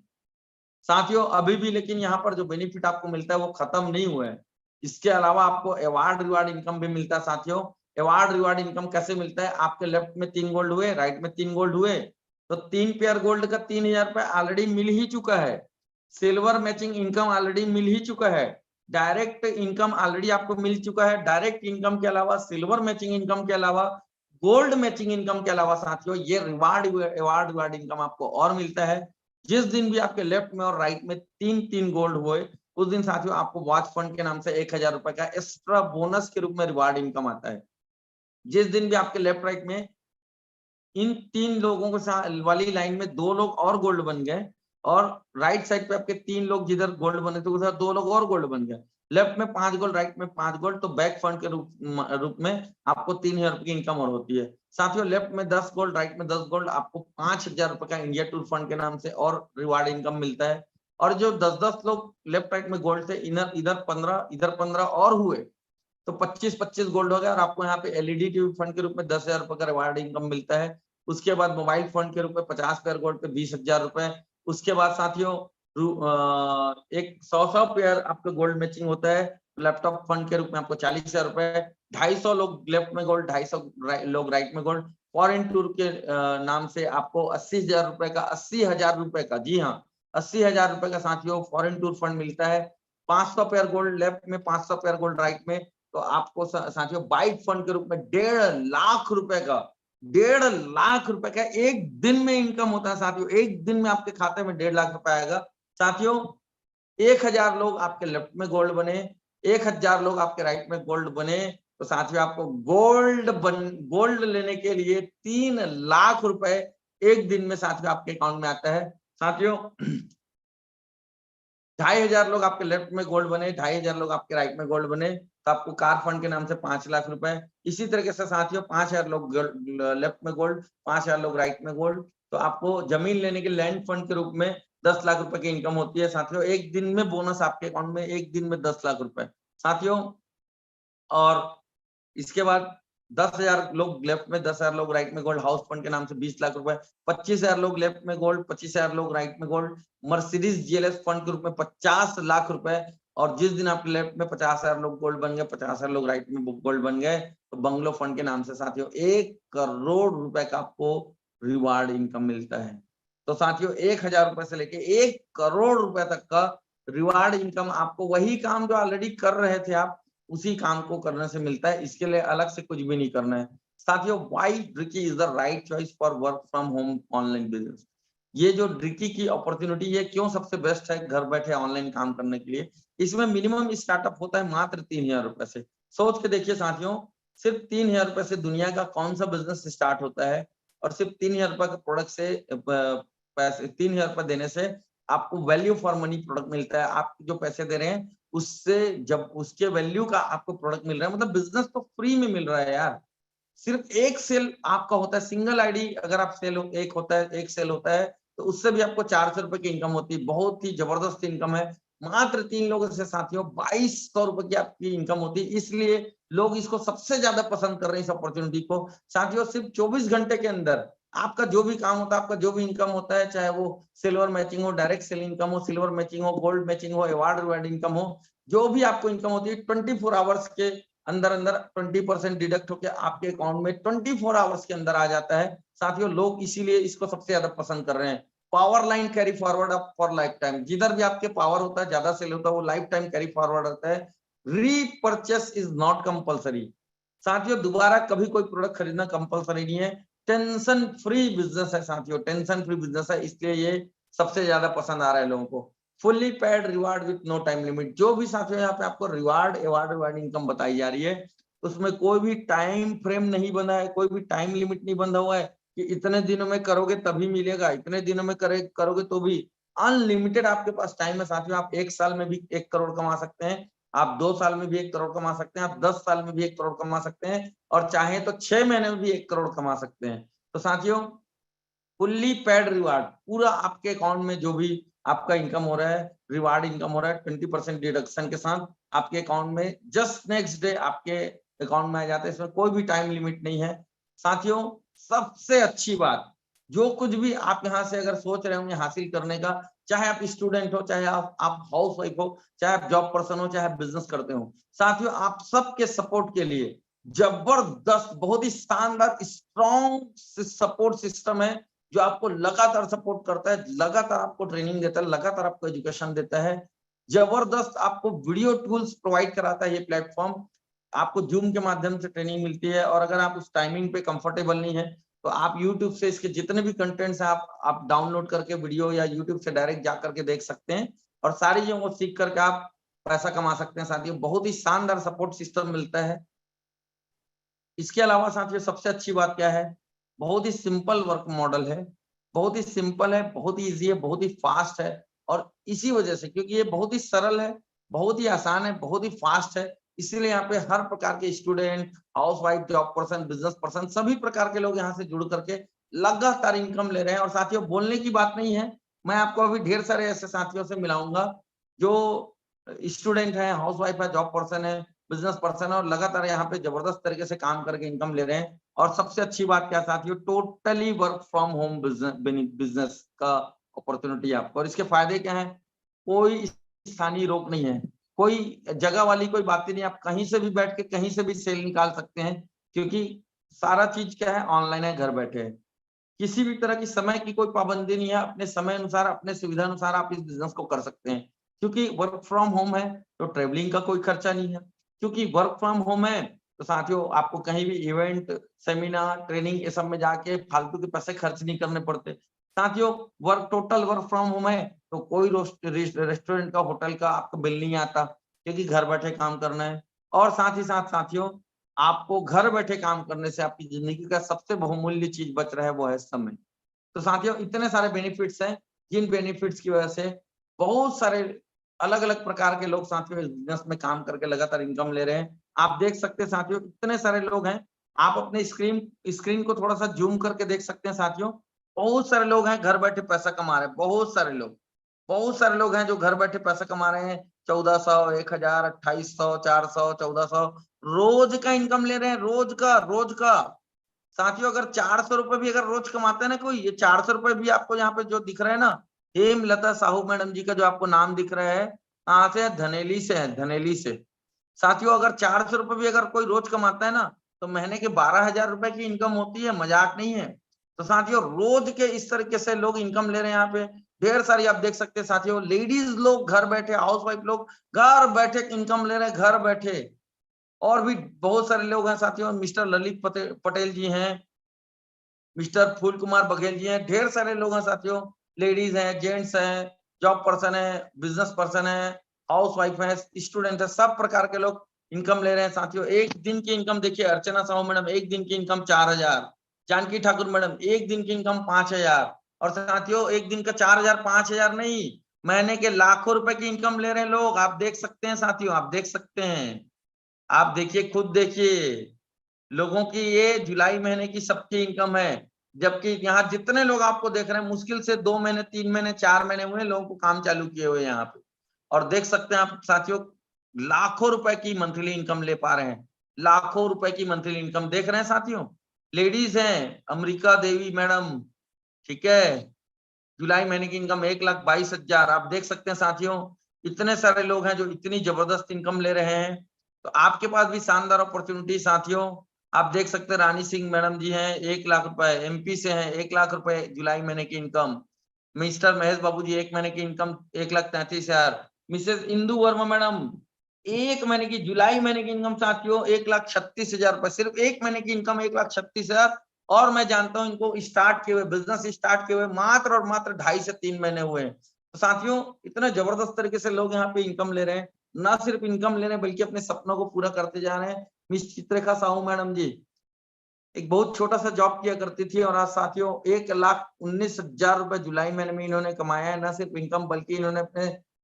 साथियों अभी भी लेकिन यहाँ पर जो बेनिफिट आपको मिलता है वो खत्म नहीं हुआ है। इसके अलावा आपको अवार्ड रिवार्ड इनकम भी मिलता है साथियों। अवार्ड रिवार्ड इनकम कैसे मिलता है? आपके लेफ्ट में 3 गोल्ड हुए, राइट में 3 गोल्ड हुए, तो 3 पेयर गोल्ड का 3,000 रुपए ऑलरेडी मिल ही चुका है। सिल्वर मैचिंग इनकम ऑलरेडी मिल ही चुका है। डायरेक्ट इनकम ऑलरेडी आपको मिल चुका है। डायरेक्ट इनकम के अलावा, सिल्वर मैचिंग इनकम के अलावा, गोल्ड मैचिंग इनकम के अलावा साथियों ये अवार्ड रिवार्ड इनकम आपको और मिलता है। जिस दिन भी आपके लेफ्ट में और राइट में 3-3 गोल्ड हुए, उस दिन साथियों आपको वॉच फंड के नाम से 1,000 रुपए का एक्स्ट्रा बोनस के रूप में रिवार्ड इनकम आता है। जिस दिन भी आपके लेफ्ट राइट में इन 3 लोगों के साथ वाली लाइन में 2 लोग और गोल्ड बन गए, और राइट साइड पे आपके 3 लोग जिधर गोल्ड बने थे उधर 2 लोग और गोल्ड बन गए, लेफ्ट में 5 गोल्ड, राइट में 5 गोल्ड, तो बैक फंड के रूप में आपको 3,000 रुपए की इनकम और होती है। साथियों लेफ्ट में 10 गोल्ड, राइट में 10 गोल्ड, आपको 5,000 रुपए का इंडिया टूर फंड के नाम से और रिवार्ड इनकम मिलता है। और जो 10-10 लोग लेफ्ट राइट में गोल्ड थे, इधर 15 और हुए, तो 25-25 गोल्ड हो गया, और आपको यहाँ पे एलईडी टीवी फंड के रूप में 10,000 रुपए का रिवार्ड इनकम मिलता है। उसके बाद मोबाइल फंड के रूप में 50 पेयर गोल्ड पे 20,000 रुपए। उसके बाद साथियों एक 100 पेयर आपका गोल्ड मैचिंग होता है। लैपटॉप फंड के रूप में आपको 40,000 रुपए, 250 लोग लेफ्ट में गोल्ड, 250 लोग राइट में गोल्ड। फॉरेन टूर के नाम से आपको 80,000 रुपए का, 80,000 रुपए का, जी हाँ 80,000 रुपए का साथियों फॉरेन टूर फंड मिलता है। 500 पेयर गोल्ड लेफ्ट में, 500 पेयर गोल्ड राइट में, तो आपको साथियों बाइक फंड के रूप में 1.5 लाख रुपए का, 1.5 लाख रुपए का एक दिन में इनकम होता है साथियों। एक दिन में आपके खाते में 1.5 लाख रुपए आएगा। साथियों 1,000 लोग आपके लेफ्ट में गोल्ड बने, 1,000 लोग आपके राइट में गोल्ड बने, तो साथियों आपको गोल्ड लेने के लिए 3 लाख रुपए एक दिन में साथियों आपके अकाउंट में आता है। साथियों 2,500 लोग आपके लेफ्ट में गोल्ड बने, 2,500 लोग आपके राइट में गोल्ड बने, तो आपको कार फंड के नाम से 5 लाख रुपए। इसी तरीके से साथियों 5,000 लोग लेफ्ट में गोल्ड, 5,000 लोग राइट में गोल्ड, तो आपको जमीन लेने के लैंड फंड के रूप में 10 लाख रुपए की इनकम होती है। साथियों एक दिन में बोनस आपके अकाउंट में, एक दिन में 10 लाख रुपए साथियों। और इसके बाद 10,000 लोग लेफ्ट में, 10,000 लोग राइट में गोल्ड, हाउस फंड के नाम से 20 लाख रुपए, 25,000 लोग लेफ्ट में गोल्ड, 25,000 लोग राइट में गोल्ड, मर्सिडीज जीएलएस फंड के रूप में 50 लाख रुपए। और जिस दिन आपके लेफ्ट में 50,000 लोग गोल्ड बन गए, 50,000 लोग राइट में गोल्ड बन गए, तो बंगलो फंड के नाम से साथियों 1 करोड़ रुपए का आपको रिवार्ड इनकम मिलता है। तो साथियों 1,000 रुपए से लेके 1 करोड़ रुपए तक का रिवार्ड इनकम आपको वही काम जो ऑलरेडी कर रहे थे आप, उसी काम को करने से मिलता है, इसके लिए अलग से कुछ भी नहीं करना है। साथियों, why Driki is the right choice for work from home online business. ये जो ड्रिकी की अपॉर्चुनिटी है क्यों सबसे बेस्ट है घर बैठे ऑनलाइन काम करने के लिए, इसमें मिनिमम स्टार्टअप होता है मात्र 3000 रुपए से। सोच के देखिए साथियों, सिर्फ 3000 रुपए से दुनिया का कौन सा बिजनेस स्टार्ट होता है, और सिर्फ 3000 रुपए के प्रोडक्ट से पैसे 3000 रुपए देने से आपको वैल्यू फॉर मनी प्रोडक्ट मिलता है। आप जो पैसे दे रहे हैं उससे जब उसके वैल्यू का आपको प्रोडक्ट मिल रहा है, मतलब बिजनेस तो फ्री में मिल रहा है यार। सिर्फ एक सेल आपका होता है, सिंगल आईडी अगर आप सेल एक होता है, एक सेल होता है, तो उससे भी आपको 400 रुपए की इनकम होती है। बहुत ही जबरदस्त इनकम है। मात्र 3 लोगों से साथियों 2200 रुपए की आपकी इनकम होती है, इसलिए लोग इसको सबसे ज्यादा पसंद कर रहे हैं इस अपॉर्चुनिटी को। साथियों, सिर्फ 24 घंटे के अंदर आपका जो भी काम होता है, आपका जो भी इनकम होता है, चाहे वो सिल्वर मैचिंग हो, डायरेक्ट सेल इनकम हो, सिल्वर मैचिंग हो, गोल्ड मैचिंग हो, अवार्ड इनकम हो, जो भी आपको इनकम होती है 24 आवर्स के अंदर अंदर 20% डिडक्ट होकर आपके अकाउंट में 24 आवर्स के अंदर आ जाता है। साथियों, लोग इसीलिए इसको सबसे ज्यादा पसंद कर रहे हैं। Power line carry forward up for life time, जिधर भी आपके पावर होता है, ज्यादा सेल होता है, वो लाइफ टाइम कैरी फॉरवर्ड होता है। Repurchase is not compulsory. साथियों, दोबारा कभी कोई प्रोडक्ट खरीदना कंपल्सरी नहीं है। टेंशन फ्री बिजनेस है साथियों, टेंशन फ्री बिजनेस है, इसलिए ये सबसे ज्यादा पसंद आ रहा है लोगों को। Fully paid reward with no time limit. जो भी साथियों यहाँ पे आपको रिवार्ड इनकम बताई जा रही है, उसमें कोई भी टाइम फ्रेम नहीं बना है, कोई भी टाइम लिमिट नहीं बंधा हुआ है कि इतने दिनों में करोगे तभी मिलेगा, इतने दिनों में करोगे तो भी। अनलिमिटेड आपके पास टाइम है साथियों। आप 1 साल में भी 1 करोड़ कमा सकते हैं, आप 2 साल में भी 1 करोड़ कमा सकते हैं, आप 10 साल में भी 1 करोड़ कमा सकते हैं, और चाहे तो 6 महीने में भी 1 करोड़ कमा सकते हैं। तो साथियों, फुल्ली पेड रिवार्ड, पूरा आपके अकाउंट में जो भी आपका इनकम हो रहा है, रिवार्ड इनकम हो रहा है, 20% डिडक्शन के साथ आपके अकाउंट में जस्ट नेक्स्ट डे आपके अकाउंट में आ जाता है। इसमें कोई भी टाइम लिमिट नहीं है। साथियों, सबसे अच्छी बात, जो कुछ भी आप यहाँ से अगर सोच रहे होंगे हासिल करने का, चाहे आप स्टूडेंट हो, चाहे आप हाउस वाइफ हो, चाहे आप जॉब पर्सन हो, चाहे आप बिजनेस करते हो, साथियों आप सबके सपोर्ट के लिए जबरदस्त, बहुत ही शानदार स्ट्रॉन्ग सपोर्ट सिस्टम है, जो आपको लगातार सपोर्ट करता है, लगातार आपको ट्रेनिंग देता है, लगातार आपको एजुकेशन देता है। जबरदस्त आपको वीडियो टूल्स प्रोवाइड कराता है ये प्लेटफॉर्म। आपको जूम के माध्यम से ट्रेनिंग मिलती है, और अगर आप उस टाइमिंग पे कंफर्टेबल नहीं है, तो आप यूट्यूब से इसके जितने भी कंटेंट्स हैं आप डाउनलोड करके वीडियो, या यूट्यूब से डायरेक्ट जा करके देख सकते हैं, और सारी चीजों को सीख करके आप पैसा कमा सकते हैं। साथियों, बहुत ही शानदार सपोर्ट सिस्टम मिलता है। इसके अलावा साथियों, सबसे अच्छी बात क्या है, बहुत ही सिंपल वर्क मॉडल है, बहुत ही सिंपल है, बहुत ही इजी है, बहुत ही फास्ट है। और इसी वजह से, क्योंकि ये बहुत ही सरल है, बहुत ही आसान है, बहुत ही फास्ट है, इसीलिए यहाँ पे हर प्रकार के student, house wife, job person, business person, सभी प्रकार के लोग यहाँ से जुड़ करके लगातार इनकम ले रहे हैं। और साथियों, बोलने की बात नहीं है, मैं आपको अभी ढेर सारे ऐसे साथियों से मिलाऊंगा जो स्टूडेंट है, हाउस वाइफ है, जॉब पर्सन है, बिजनेस पर्सन है, और लगातार यहाँ पे जबरदस्त तरीके से काम करके इनकम ले रहे हैं। और सबसे अच्छी बात क्या साथियों, totally work from home business का अपॉर्चुनिटी आपको। और इसके फायदे क्या है, कोई स्थानीय रोक नहीं है, कोई जगह वाली कोई बात नहीं, आप कहीं से भी बैठ के कहीं से भी सेल निकाल सकते हैं, क्योंकि सारा चीज क्या है, ऑनलाइन है, घर बैठे है। किसी भी तरह की समय की कोई पाबंदी नहीं है, अपने समय अनुसार, अपने सुविधा अनुसार आप इस बिजनेस को कर सकते हैं। क्योंकि वर्क फ्रॉम होम है तो ट्रेवलिंग का कोई खर्चा नहीं है, क्योंकि वर्क फ्रॉम होम है तो साथियों आपको कहीं भी इवेंट, सेमिनार, ट्रेनिंग ये सब में जाके फालतू के पैसे खर्च नहीं करने पड़ते। साथियों, टोटल वर्क फ्रॉम होम है तो कोई रेस्टोरेंट का, होटल का आपका बिल नहीं आता, क्योंकि घर बैठे काम करना है। और साथ ही साथ साथियों, आपको घर बैठे काम करने से आपकी जिंदगी का सबसे बहुमूल्य चीज बच रहा है, वो है समय। तो साथियों, इतने सारे बेनिफिट्स हैं, जिन बेनिफिट्स की वजह से बहुत सारे अलग अलग प्रकार के लोग साथियों इस बिजनेस में काम करके लगातार इनकम ले रहे हैं। आप देख सकते हैं साथियों, इतने सारे लोग हैं। आप अपने स्क्रीन को थोड़ा सा जूम करके देख सकते हैं साथियों, बहुत सारे लोग हैं घर बैठे पैसा कमा रहे हैं, बहुत सारे लोग हैं जो घर बैठे पैसा कमा रहे हैं। 1400, 1000, 2800, 400, 1400 रोज का इनकम ले रहे हैं, रोज का। साथियों, अगर 400 रुपए भी अगर रोज कमाते हैं ना कोई, ये 400 रुपए भी आपको यहाँ पे जो दिख रहा है ना, हेमलता साहू मैडम जी का जो आपको नाम दिख रहा है, कहाँ से है, धनेली से है, धनेली से। साथियों, अगर 400 रुपए भी अगर कोई रोज कमाता है ना, तो महीने के 12,000 रुपए की इनकम होती है, मजाक नहीं है। तो साथियों, रोज के इस तरीके से लोग इनकम ले रहे हैं यहाँ पे। ढेर सारी आप देख सकते हैं साथियों, लेडीज लोग घर बैठे, हाउसवाइफ लोग घर बैठे इनकम ले रहे हैं, घर बैठे। और भी बहुत सारे लोग हैं साथियों, मिस्टर ललित पटेल जी हैं, मिस्टर फूल कुमार बघेल जी हैं, ढेर सारे लोग हैं साथियों, लेडीज हैं, जेंट्स हैं, जॉब पर्सन है, बिजनेस पर्सन है, हाउस वाइफ है, स्टूडेंट है, सब प्रकार के लोग इनकम ले रहे हैं साथियों। एक दिन की इनकम देखिए, अर्चना साहू मैडम एक दिन की इनकम 4,000, जानकी ठाकुर मैडम एक दिन की इनकम 5,000। और साथियों एक दिन का 4,000 5,000 नहीं, महीने के लाखों रुपए की इनकम ले रहे हैं लोग। आप देख सकते हैं साथियों, आप देख सकते हैं, आप देखिए, खुद देखिए, लोगों की ये जुलाई महीने की सबकी इनकम है। जबकि यहाँ जितने लोग आपको देख रहे हैं, मुश्किल से 2 महीने 3 महीने 4 महीने हुए लोगों को काम चालू किए हुए यहाँ पे। और देख सकते हैं आप साथियों, लाखों रुपए की मंथली इनकम ले पा रहे हैं, लाखों रुपए की मंथली इनकम देख रहे हैं साथियों। लेडीज हैं, अमरीका देवी मैडम, ठीक है, जुलाई महीने की इनकम 1,22,000। आप देख सकते हैं साथियों, इतने सारे लोग हैं जो इतनी जबरदस्त इनकम ले रहे हैं। तो आपके पास भी शानदार अपॉर्चुनिटी साथियों। आप देख सकते हैं, रानी सिंह मैडम जी हैं, 1,00,000 रुपए, एमपी से हैं, 1,00,000 रुपए जुलाई महीने की इनकम। मिस्टर महेश बाबू जी एक महीने की income 1,33,000। Mrs Indu Verma madam एक महीने की, जुलाई महीने की इनकम साथियों 1,36,000 रुपए, सिर्फ एक महीने की इनकम 1,36,000। और मैं जानता हूं इनको स्टार्ट किए हुए, बिजनेस स्टार्ट किए हुए मात्र और मात्र 2.5 से 3 महीने हुए हैं। तो साथियों इतने जबरदस्त तरीके से लोग यहाँ पे इनकम ले रहे हैं, ना सिर्फ इनकम ले रहे हैं बल्कि अपने सपनों को पूरा करते जा रहे हैं। मिस चित्ररेखा साहू मैडम जी एक बहुत छोटा सा जॉब किया करती थी और आज साथियों 1,19,000 रुपए जुलाई महीने में इन्होंने कमाया है। ना सिर्फ इनकम बल्कि इन्होंने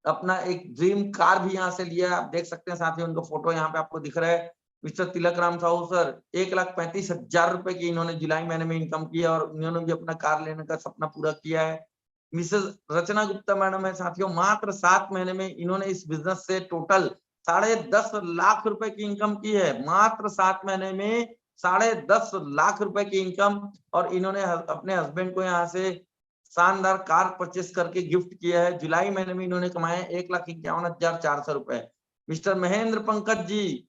अपना एक ड्रीम कार भी यहाँ से लिया। आप देख सकते हैं साथियों, उनका फोटो यहाँ पे आपको दिख रहा है। मिस्टर तिलक राम साहू सर 1,35,000 रुपए की इन्होंने जुलाई महीने में इनकम किया और इन्होंने भी अपना कार लेने का सपना पूरा किया है। मिसेस रचना गुप्ता मैडम है साथियों, मात्र 7 महीने में इन्होंने इस बिजनेस से टोटल 10.5 लाख रुपए की इनकम की है। मात्र 7 महीने में 10.5 लाख रुपए की इनकम। और इन्होंने अपने हस्बैंड को यहाँ से शानदार कार परचेस करके गिफ्ट किया है। जुलाई महीने में इन्होंने कमाए 1,51,400 रुपए। मिस्टर महेंद्र पंकज जी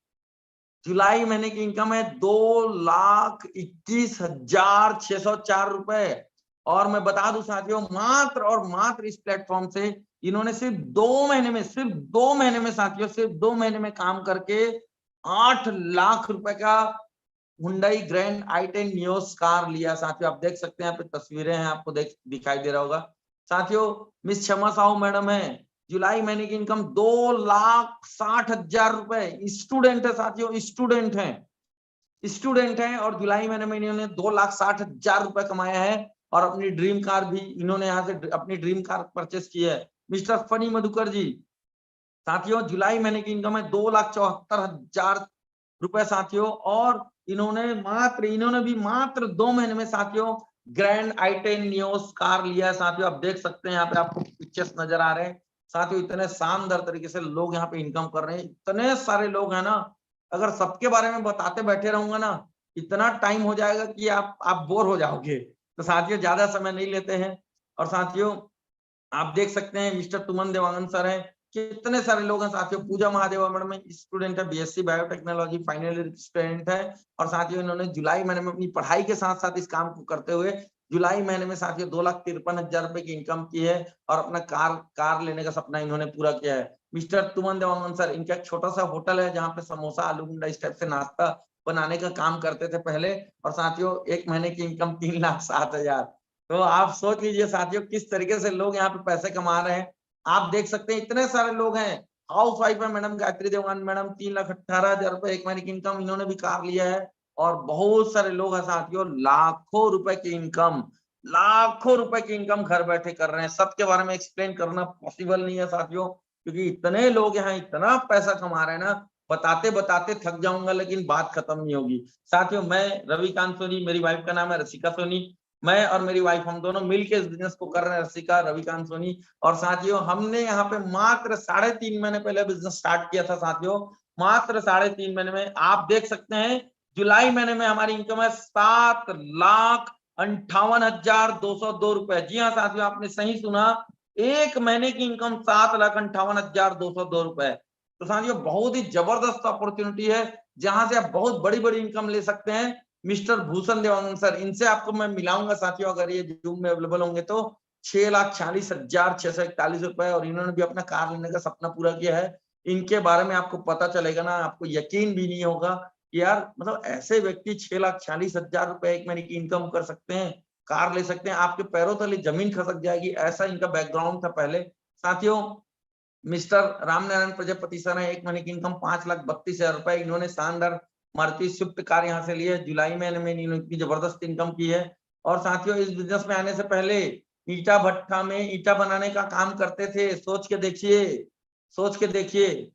जुलाई महीने की इनकम है 2,21,604 रुपए। और मैं बता दूं साथियों, मात्र और मात्र इस प्लेटफॉर्म से इन्होंने सिर्फ 2 महीने में, सिर्फ 2 महीने में साथियों, सिर्फ 2 महीने में काम करके 8 लाख रुपए का Hyundai grand i10 Nios car लिया। साथियों आप देख सकते हैं, यहाँ पे तस्वीरें हैं, आपको दिखाई दे रहा होगा। साथियों मिस क्षमा साहू मैडम है, जुलाई महीने की इनकम 2,60,000 रुपए। स्टूडेंट है साथियों, स्टूडेंट है, स्टूडेंट है और जुलाई महीने में इन्होंने 2,60,000 रुपए कमाया है। और अपनी ड्रीम कार भी इन्होंने यहाँ से अपनी ड्रीम कार परचेस की है। मिस्टर फनी मधुकर जी साथियों जुलाई महीने की इनकम है 2,74,000 रुपए साथियों। और इन्होंने भी मात्र 2 महीने में साथियों ग्रैंड i10 नियोस कार लिया है। साथियों आप देख सकते हैं, यहाँ पे आपको पिक्चर्स नजर आ रहे हैं। साथियों इतने शानदार तरीके से लोग यहाँ पे इनकम कर रहे हैं, इतने सारे लोग हैं ना, अगर सबके बारे में बताते बैठे रहूंगा ना, इतना टाइम हो जाएगा कि आप बोर हो जाओगे। तो साथियों ज्यादा समय नहीं लेते हैं। और साथियों आप देख सकते हैं, मिस्टर तुमन देवांगन सर हैं, कितने सारे लोग हैं साथियों। पूजा महादेवा मैडम स्टूडेंट है, BSc biotechnology final year student है। और साथियों इन्होंने जुलाई महीने में अपनी पढ़ाई के साथ साथ इस काम को करते हुए जुलाई महीने में साथियों 2,53,000 रुपए की इनकम की है और अपना कार लेने का सपना इन्होंने पूरा किया है। मिस्टर तुमन देवांगन सर, इनका एक छोटा सा होटल है जहाँ पे समोसा आलू गुंडा इस टाइप से नाश्ता बनाने का काम करते थे पहले। और साथियों 1 महीने की इनकम 3,07,000। तो आप सोच लीजिए साथियों किस तरीके से लोग यहाँ पे पैसे कमा रहे हैं। आप देख सकते हैं इतने सारे लोग हैं। हाउस वाइफ है मैडम गायत्री देवान मैडम, 3,18,000 रुपए 1 महीने की इनकम, इन्होंने भी कार लिया है। और बहुत सारे लोग हैं साथियों, लाखों रुपए की इनकम, लाखों रुपए की इनकम घर बैठे कर रहे हैं। सबके बारे में एक्सप्लेन करना पॉसिबल नहीं है साथियों, क्योंकि इतने लोग यहाँ इतना पैसा कमा रहे हैं ना, बताते बताते थक जाऊंगा लेकिन बात खत्म नहीं होगी। साथियों मैं रविकांत सोनी, मेरी वाइफ का नाम है रसिका सोनी, मैं और मेरी वाइफ हम दोनों मिलकर इस बिजनेस को कर रहे हैं, रसिका रविकांत सोनी। और साथियों हमने यहाँ पे मात्र 3.5 महीने पहले बिजनेस स्टार्ट किया था साथियों, मात्र 3.5 महीने में। आप देख सकते हैं जुलाई महीने में हमारी इनकम है 7,58,202 रुपए। जी हाँ साथियों आपने सही सुना, 1 महीने की इनकम 7,58,202 रुपए। तो साथियों बहुत ही जबरदस्त अपॉर्चुनिटी है जहां से आप बहुत बड़ी बड़ी इनकम ले सकते हैं। मिस्टर भूषण देवांगन सर, इनसे आपको मैं मिलाऊंगा साथियों, अगर ये जूम में अवेलेबल होंगे तो। 6,40,641 रुपए, और इन्होंने भी अपना कार लेने का सपना पूरा किया है। इनके बारे में आपको पता चलेगा ना, आपको यकीन भी नहीं होगा कि यार मतलब ऐसे व्यक्ति 6,40,000 रुपए एक महीने की इनकम कर सकते हैं, कार ले सकते हैं, आपके पैरों तले जमीन खसक जाएगी, ऐसा इनका बैकग्राउंड था पहले। साथियों, मिस्टर रामनारायण प्रजापति सर है, एक महीने की इनकम 5,32,000 रुपए। इन्होंने शानदार मारुति स्विफ्ट कार यहाँ से ली है। जुलाई महीने में इन्होंने जबरदस्त इनकम की है। और साथियों, इस बिजनेस में आने से पहले ईटा भट्टा में ईटा बनाने का काम करते थे। सोच के देखिए, सोच के देखिए।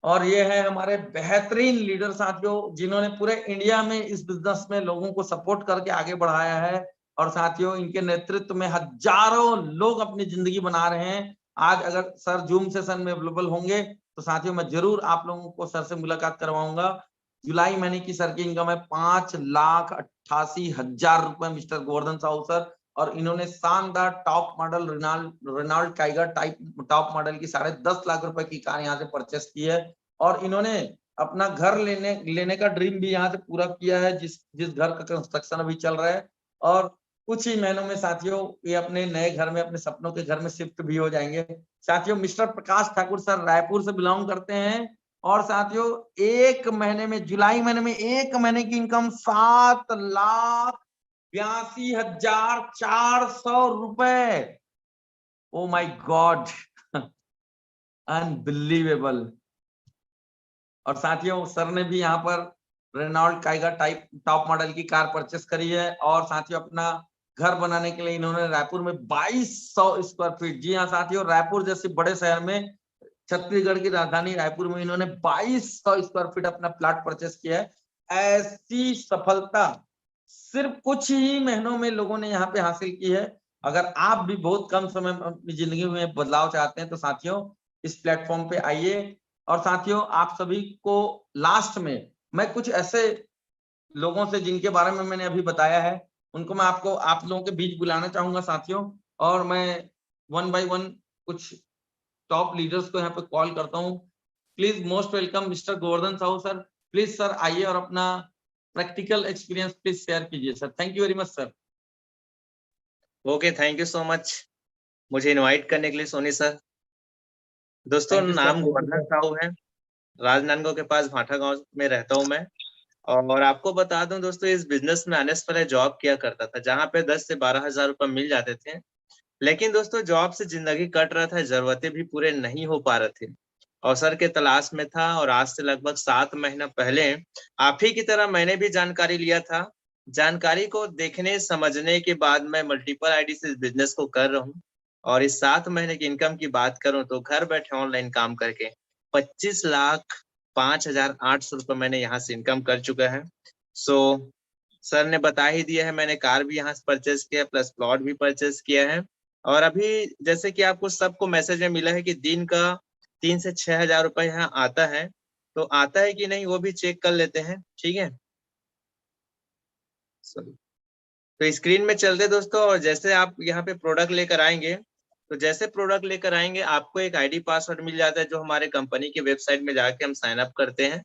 और ये है हमारे बेहतरीन लीडर साथियों, जिन्होंने पूरे इंडिया में इस बिजनेस में लोगों को सपोर्ट करके आगे बढ़ाया है। और साथियों, इनके नेतृत्व में हजारों लोग अपनी जिंदगी बना रहे हैं। आज अगर सर जूम सेशन में अवेलेबल होंगे तो साथियों मैं जरूर आप लोगों को सर से मुलाकात करवाऊंगा। जुलाई महीने की सर की इनकम है 5,88,000 रुपए मिस्टर गोवर्धन साहू सर। और इन्होंने शानदार top model Renault Tiger type top model की 10.5 लाख रुपए की कार यहाँ से परचेस की है। और इन्होंने अपना घर लेने का ड्रीम भी यहाँ से पूरा किया है, जिस घर का कंस्ट्रक्शन अभी चल रहा है। और कुछ ही महीनों में साथियों ये अपने नए घर में, अपने सपनों के घर में शिफ्ट भी हो जाएंगे। साथियों, मिस्टर प्रकाश ठाकुर सर रायपुर से बिलोंग करते हैं। और साथियों, एक महीने में, जुलाई महीने में एक महीने की इनकम 7,82,400 रुपए। Oh my god, unbelievable. और साथियों, सर ने भी यहाँ पर Renault Tiger type top model की कार परचेस करी है। और साथियों, अपना घर बनाने के लिए इन्होंने रायपुर में 2200 स्क्वायर फीट, जी हाँ साथियों, रायपुर जैसे बड़े शहर में, छत्तीसगढ़ की राजधानी रायपुर में इन्होंने 2200 स्क्वायर फीट अपना प्लॉट परचेस किया है। ऐसी सफलता सिर्फ कुछ ही महीनों में लोगों ने यहाँ पे हासिल की है। अगर आप भी बहुत कम समय में अपनी जिंदगी में बदलाव चाहते हैं तो साथियों इस प्लेटफॉर्म पे आइए। और साथियों, आप सभी को लास्ट में मैं कुछ ऐसे लोगों से जिनके बारे में मैंने अभी बताया है, उनको मैं आप लोगों के बीच बुलाना चाहूंगा साथियों। और मैं 1 बाय 1 कुछ टॉप लीडर्स को यहाँ पे कॉल करता हूँ। Please most welcome mister Govardhan Sahu sir. Please sir आइए और अपना प्रैक्टिकल एक्सपीरियंस प्लीज शेयर कीजिए sir. Thank you very much sir. Okay, thank you so much मुझे इनवाइट करने के लिए सोनी सर। दोस्तों, नाम गोवर्धन साहू है, राजनांदगांव के पास भाटा गांव में रहता हूं मैं। और आपको बता दूं दोस्तों, इस बिजनेस में आने से पहले जॉब किया करता था, जहां पे 10 से 12,000 रुपए मिल जाते थे। लेकिन दोस्तों, जॉब से जिंदगी कट रहा था, जरूरतें भी पूरे नहीं हो पा रहे थे, अवसर के तलाश में था। और आज से लगभग 7 महीना पहले आप ही की तरह मैंने भी जानकारी लिया था। जानकारी को देखने समझने के बाद मैं मल्टीपल आईडी से इस बिजनेस को कर रहा हूँ। और इस 7 महीने की इनकम की बात करूं तो घर बैठे ऑनलाइन काम करके 25,05,800 रुपए मैंने यहाँ से इनकम कर चुका है। सो सर ने बता ही दिया है, मैंने कार भी यहाँ से परचेस किया, प्लस प्लॉट भी परचेस किया है। और अभी जैसे कि आपको सबको मैसेज में मिला है कि दिन का 3 से 6,000 रुपए यहाँ आता है, तो आता है कि नहीं वो भी चेक कर लेते हैं, ठीक है। तो स्क्रीन में चलते दोस्तों, और जैसे आप यहाँ पे प्रोडक्ट लेकर आएंगे, तो जैसे प्रोडक्ट लेकर आएंगे आपको एक आईडी पासवर्ड मिल जाता है, जो हमारे कंपनी की वेबसाइट में जाके हम साइन अप करते हैं।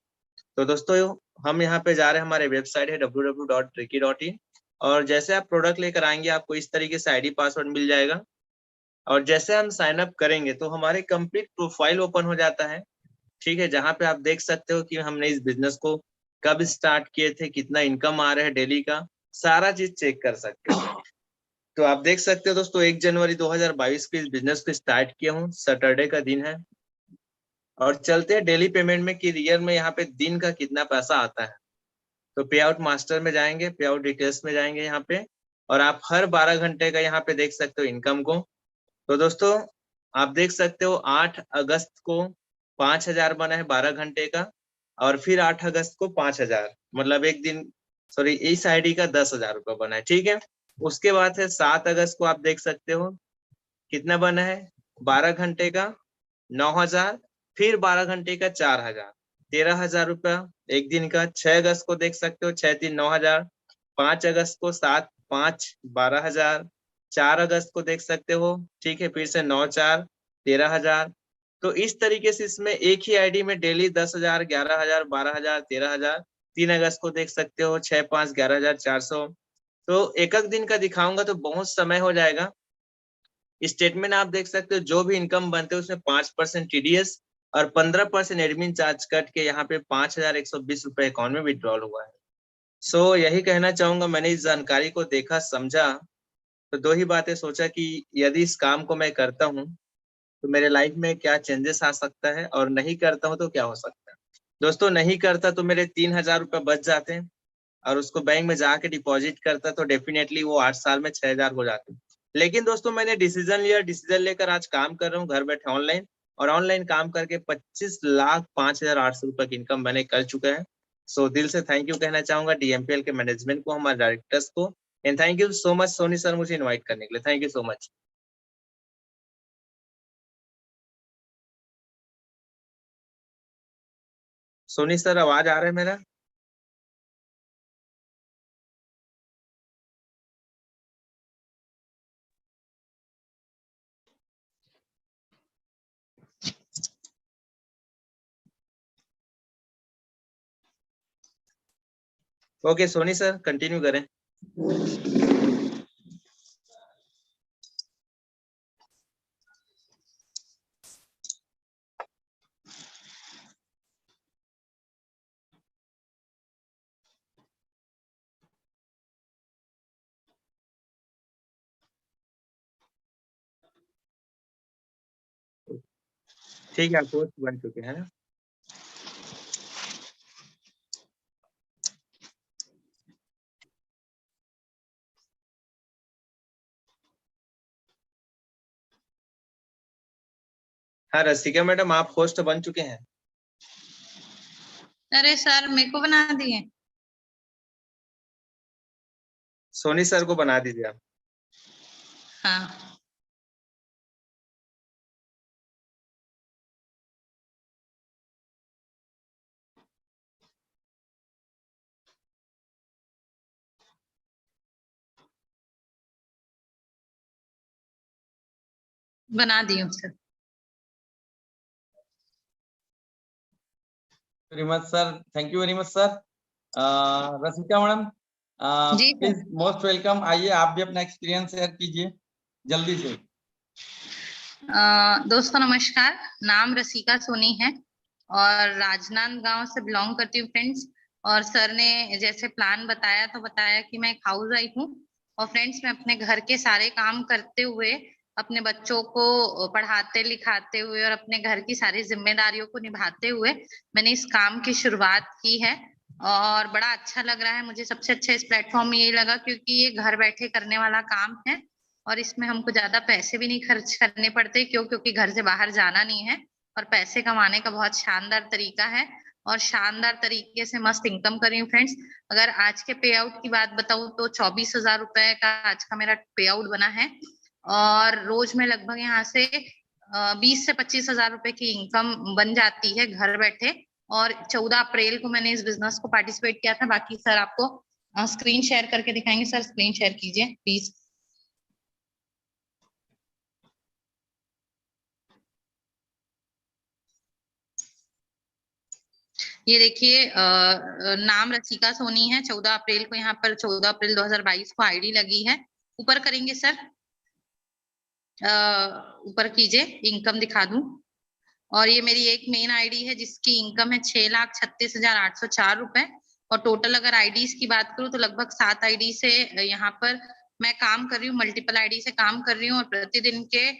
तो दोस्तों, हम यहाँ पे जा रहे हैं, हमारे वेबसाइट है www.tricky.in। और जैसे आप प्रोडक्ट लेकर आएंगे आपको इस तरीके से आईडी पासवर्ड मिल जाएगा। और जैसे हम साइन अप करेंगे तो हमारे कंप्लीट प्रोफाइल ओपन हो जाता है, ठीक है, जहाँ पे आप देख सकते हो कि हमने इस बिजनेस को कब स्टार्ट किए थे, कितना इनकम आ रहा है डेली का, सारा चीज चेक कर सकते हो। तो आप देख सकते हो दोस्तों, 1 जनवरी 2022 को इस बिजनेस को स्टार्ट किया हूँ, सैटरडे का दिन है। और चलते हैं डेली पेमेंट में कि रियल में यहाँ पे दिन का कितना पैसा आता है। तो पे आउट मास्टर में जाएंगे, पे आउट डिटेल्स में जाएंगे यहाँ पे, और आप हर 12 घंटे का यहाँ पे देख सकते हो इनकम को। तो दोस्तों, आप देख सकते हो 8 अगस्त को 5,000 बना है 12 घंटे का, और फिर 8 अगस्त को 5,000, मतलब एक दिन, सॉरी, इस आईडी का 10,000 रुपये बना है, ठीक है। उसके बाद है 7 अगस्त को आप देख सकते हो कितना बना है, 12 घंटे का 9,000, फिर 12 घंटे का 4,000, 13,000 रुपया एक दिन का। 6 अगस्त को देख सकते हो 6 3 9,000, 5 अगस्त को 7 5 12,000, 4 अगस्त को देख सकते हो, ठीक है, फिर से 9 4 13,000। तो इस तरीके से इसमें एक ही आईडी में डेली 10,000, 11,000, 12,000, 13,000। 3 अगस्त को देख सकते हो 6 5 11,400। तो एक दिन का दिखाऊंगा तो बहुत समय हो जाएगा, स्टेटमेंट आप देख सकते हो, जो भी इनकम बनते हैं उसमें 5% TDS और 15% एडमिन चार्ज कट के यहाँ पे 5,120 रुपए अकाउंट में विड्रॉल हुआ है। सो यही कहना चाहूंगा, मैंने इस जानकारी को देखा समझा तो दो ही बातें सोचा कि यदि इस काम को मैं करता हूँ तो मेरे लाइफ में क्या चेंजेस आ सकता है, और नहीं करता हूँ तो क्या हो सकता है। दोस्तों नहीं करता तो मेरे 3,000 रुपये बच जाते हैं, और उसको बैंक में जाके डिपॉजिट करता तो डेफिनेटली वो 8 साल में 6,000 हो जाते। लेकिन दोस्तों मैंने डिसीजन लिया, डिसीजन लेकर आज काम कर रहा हूँ घर बैठे ऑनलाइन, और ऑनलाइन काम करके 25,05,800 रुपए की इनकम मैंने कर चुका है। सो दिल से थैंक यू कहना चाहूंगा DMPL के मैनेजमेंट को, हमारे डायरेक्टर्स को, and thank you so much Soni sir मुझे इन्वाइट करने के लिए। Thank you so much. Soni sir आवाज आ रहा है मेरा? ओके सोनी सर कंटिन्यू करें। ठीक है, आप होस्ट बन चुके हैं ना? हाँ रसिका मैडम, आप होस्ट बन चुके हैं। अरे सर मेरे को बना दिए। सोनी सर को बना दीजिए आप। हाँ बना दी हूँ sir. Very much sir, thank you very much sir. Rasika madam ji sir. Please most welcome, आइए आप भी अपना एक्सपीरियंस शेयर कीजिए जल्दी से। दोस्तों नमस्कार, नाम रसिका सोनी है और राजनांदगांव से बिलोंग करती हूँ फ्रेंड्स। और सर ने जैसे प्लान बताया तो बताया कि मैं एक हाउस वाइफ हूँ, और फ्रेंड्स मैं अपने घर के सारे काम करते हुए, अपने बच्चों को पढ़ाते लिखाते हुए और अपने घर की सारी जिम्मेदारियों को निभाते हुए मैंने इस काम की शुरुआत की है, और बड़ा अच्छा लग रहा है मुझे। सबसे अच्छा इस प्लेटफॉर्म में यही लगा क्योंकि ये घर बैठे करने वाला काम है, और इसमें हमको ज्यादा पैसे भी नहीं खर्च करने पड़ते, क्योंकि घर से बाहर जाना नहीं है, और पैसे कमाने का बहुत शानदार तरीका है, और शानदार तरीके से मस्त इनकम कर रही हूँ फ्रेंड्स। अगर आज के पे आउट की बात बताऊं तो 24,000 रुपए का आज का मेरा पे आउट बना है, और रोज में लगभग यहाँ से 20 से 25,000 रुपए की इनकम बन जाती है घर बैठे। और 14 अप्रैल को मैंने इस बिजनेस को पार्टिसिपेट किया था। बाकी सर आपको स्क्रीन शेयर करके दिखाएंगे। सर स्क्रीन शेयर कीजिए प्लीज। ये देखिए नाम रसिका सोनी है। 14 अप्रैल को यहाँ पर 14 अप्रैल 2022 को आईडी लगी है। ऊपर करेंगे सर, ऊपर कीजिए, इनकम दिखा दूं। और ये मेरी एक मेन आईडी है जिसकी इनकम है 6,36,804 रुपए। और टोटल अगर आईडीज की बात करूं तो लगभग 7 आईडी से यहाँ पर मैं काम कर रही हूँ, मल्टीपल आईडी से काम कर रही हूँ, और प्रतिदिन के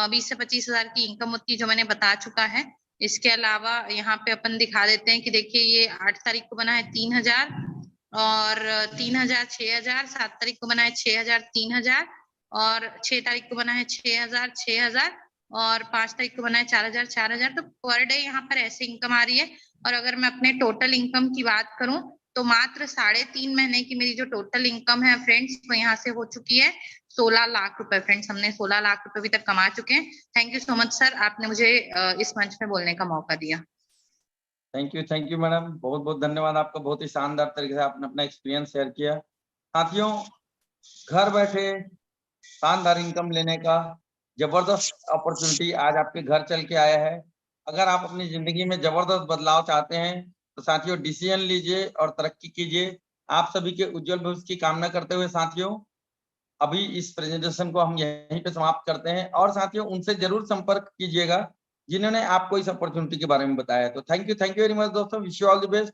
20 से 25,000 की इनकम होती है जो मैंने बता चुका है। इसके अलावा यहाँ पे अपन दिखा देते हैं कि देखिए ये 8 तारीख को बना है 3,000, और 3,000, 6,000, 7 तारीख को बना है 6,000, 3,000, और 6 तारीख को बना है 6,000, 6,000, और 5 तारीख को बना है 4,000, 4,000। तो पर डे यहाँ पर ऐसे इनकम आ रही है। और अगर मैं अपने टोटल इनकम की बात करूं तो मात्र 3.5 महीने की मेरी जो टोटल इनकम है फ्रेंड्स, तो यहाँ से हो चुकी है 16 लाख रुपए। फ्रेंड्स हमने 16 लाख रुपए अभी तक कमा चुके हैं। Thank you so much sir, आपने मुझे इस मंच में बोलने का मौका दिया। थैंक यू मैडम, बहुत बहुत धन्यवाद आपका, बहुत ही शानदार तरीके से आपने अपना एक्सपीरियंस शेयर किया। साथियों, घर बैठे शानदार इनकम लेने का जबरदस्त अपॉर्चुनिटी आज आपके घर चल के आया है। अगर आप अपनी जिंदगी में जबरदस्त बदलाव चाहते हैं तो साथियों डिसीजन लीजिए और तरक्की कीजिए। आप सभी के उज्जवल भविष्य की कामना करते हुए साथियों अभी इस प्रेजेंटेशन को हम यहीं पे समाप्त करते हैं, और साथियों उनसे जरूर संपर्क कीजिएगा जिन्होंने आपको इस अपॉर्चुनिटी के बारे में बताया। तो थैंक यू वेरी मच दोस्तों, wish you all the best.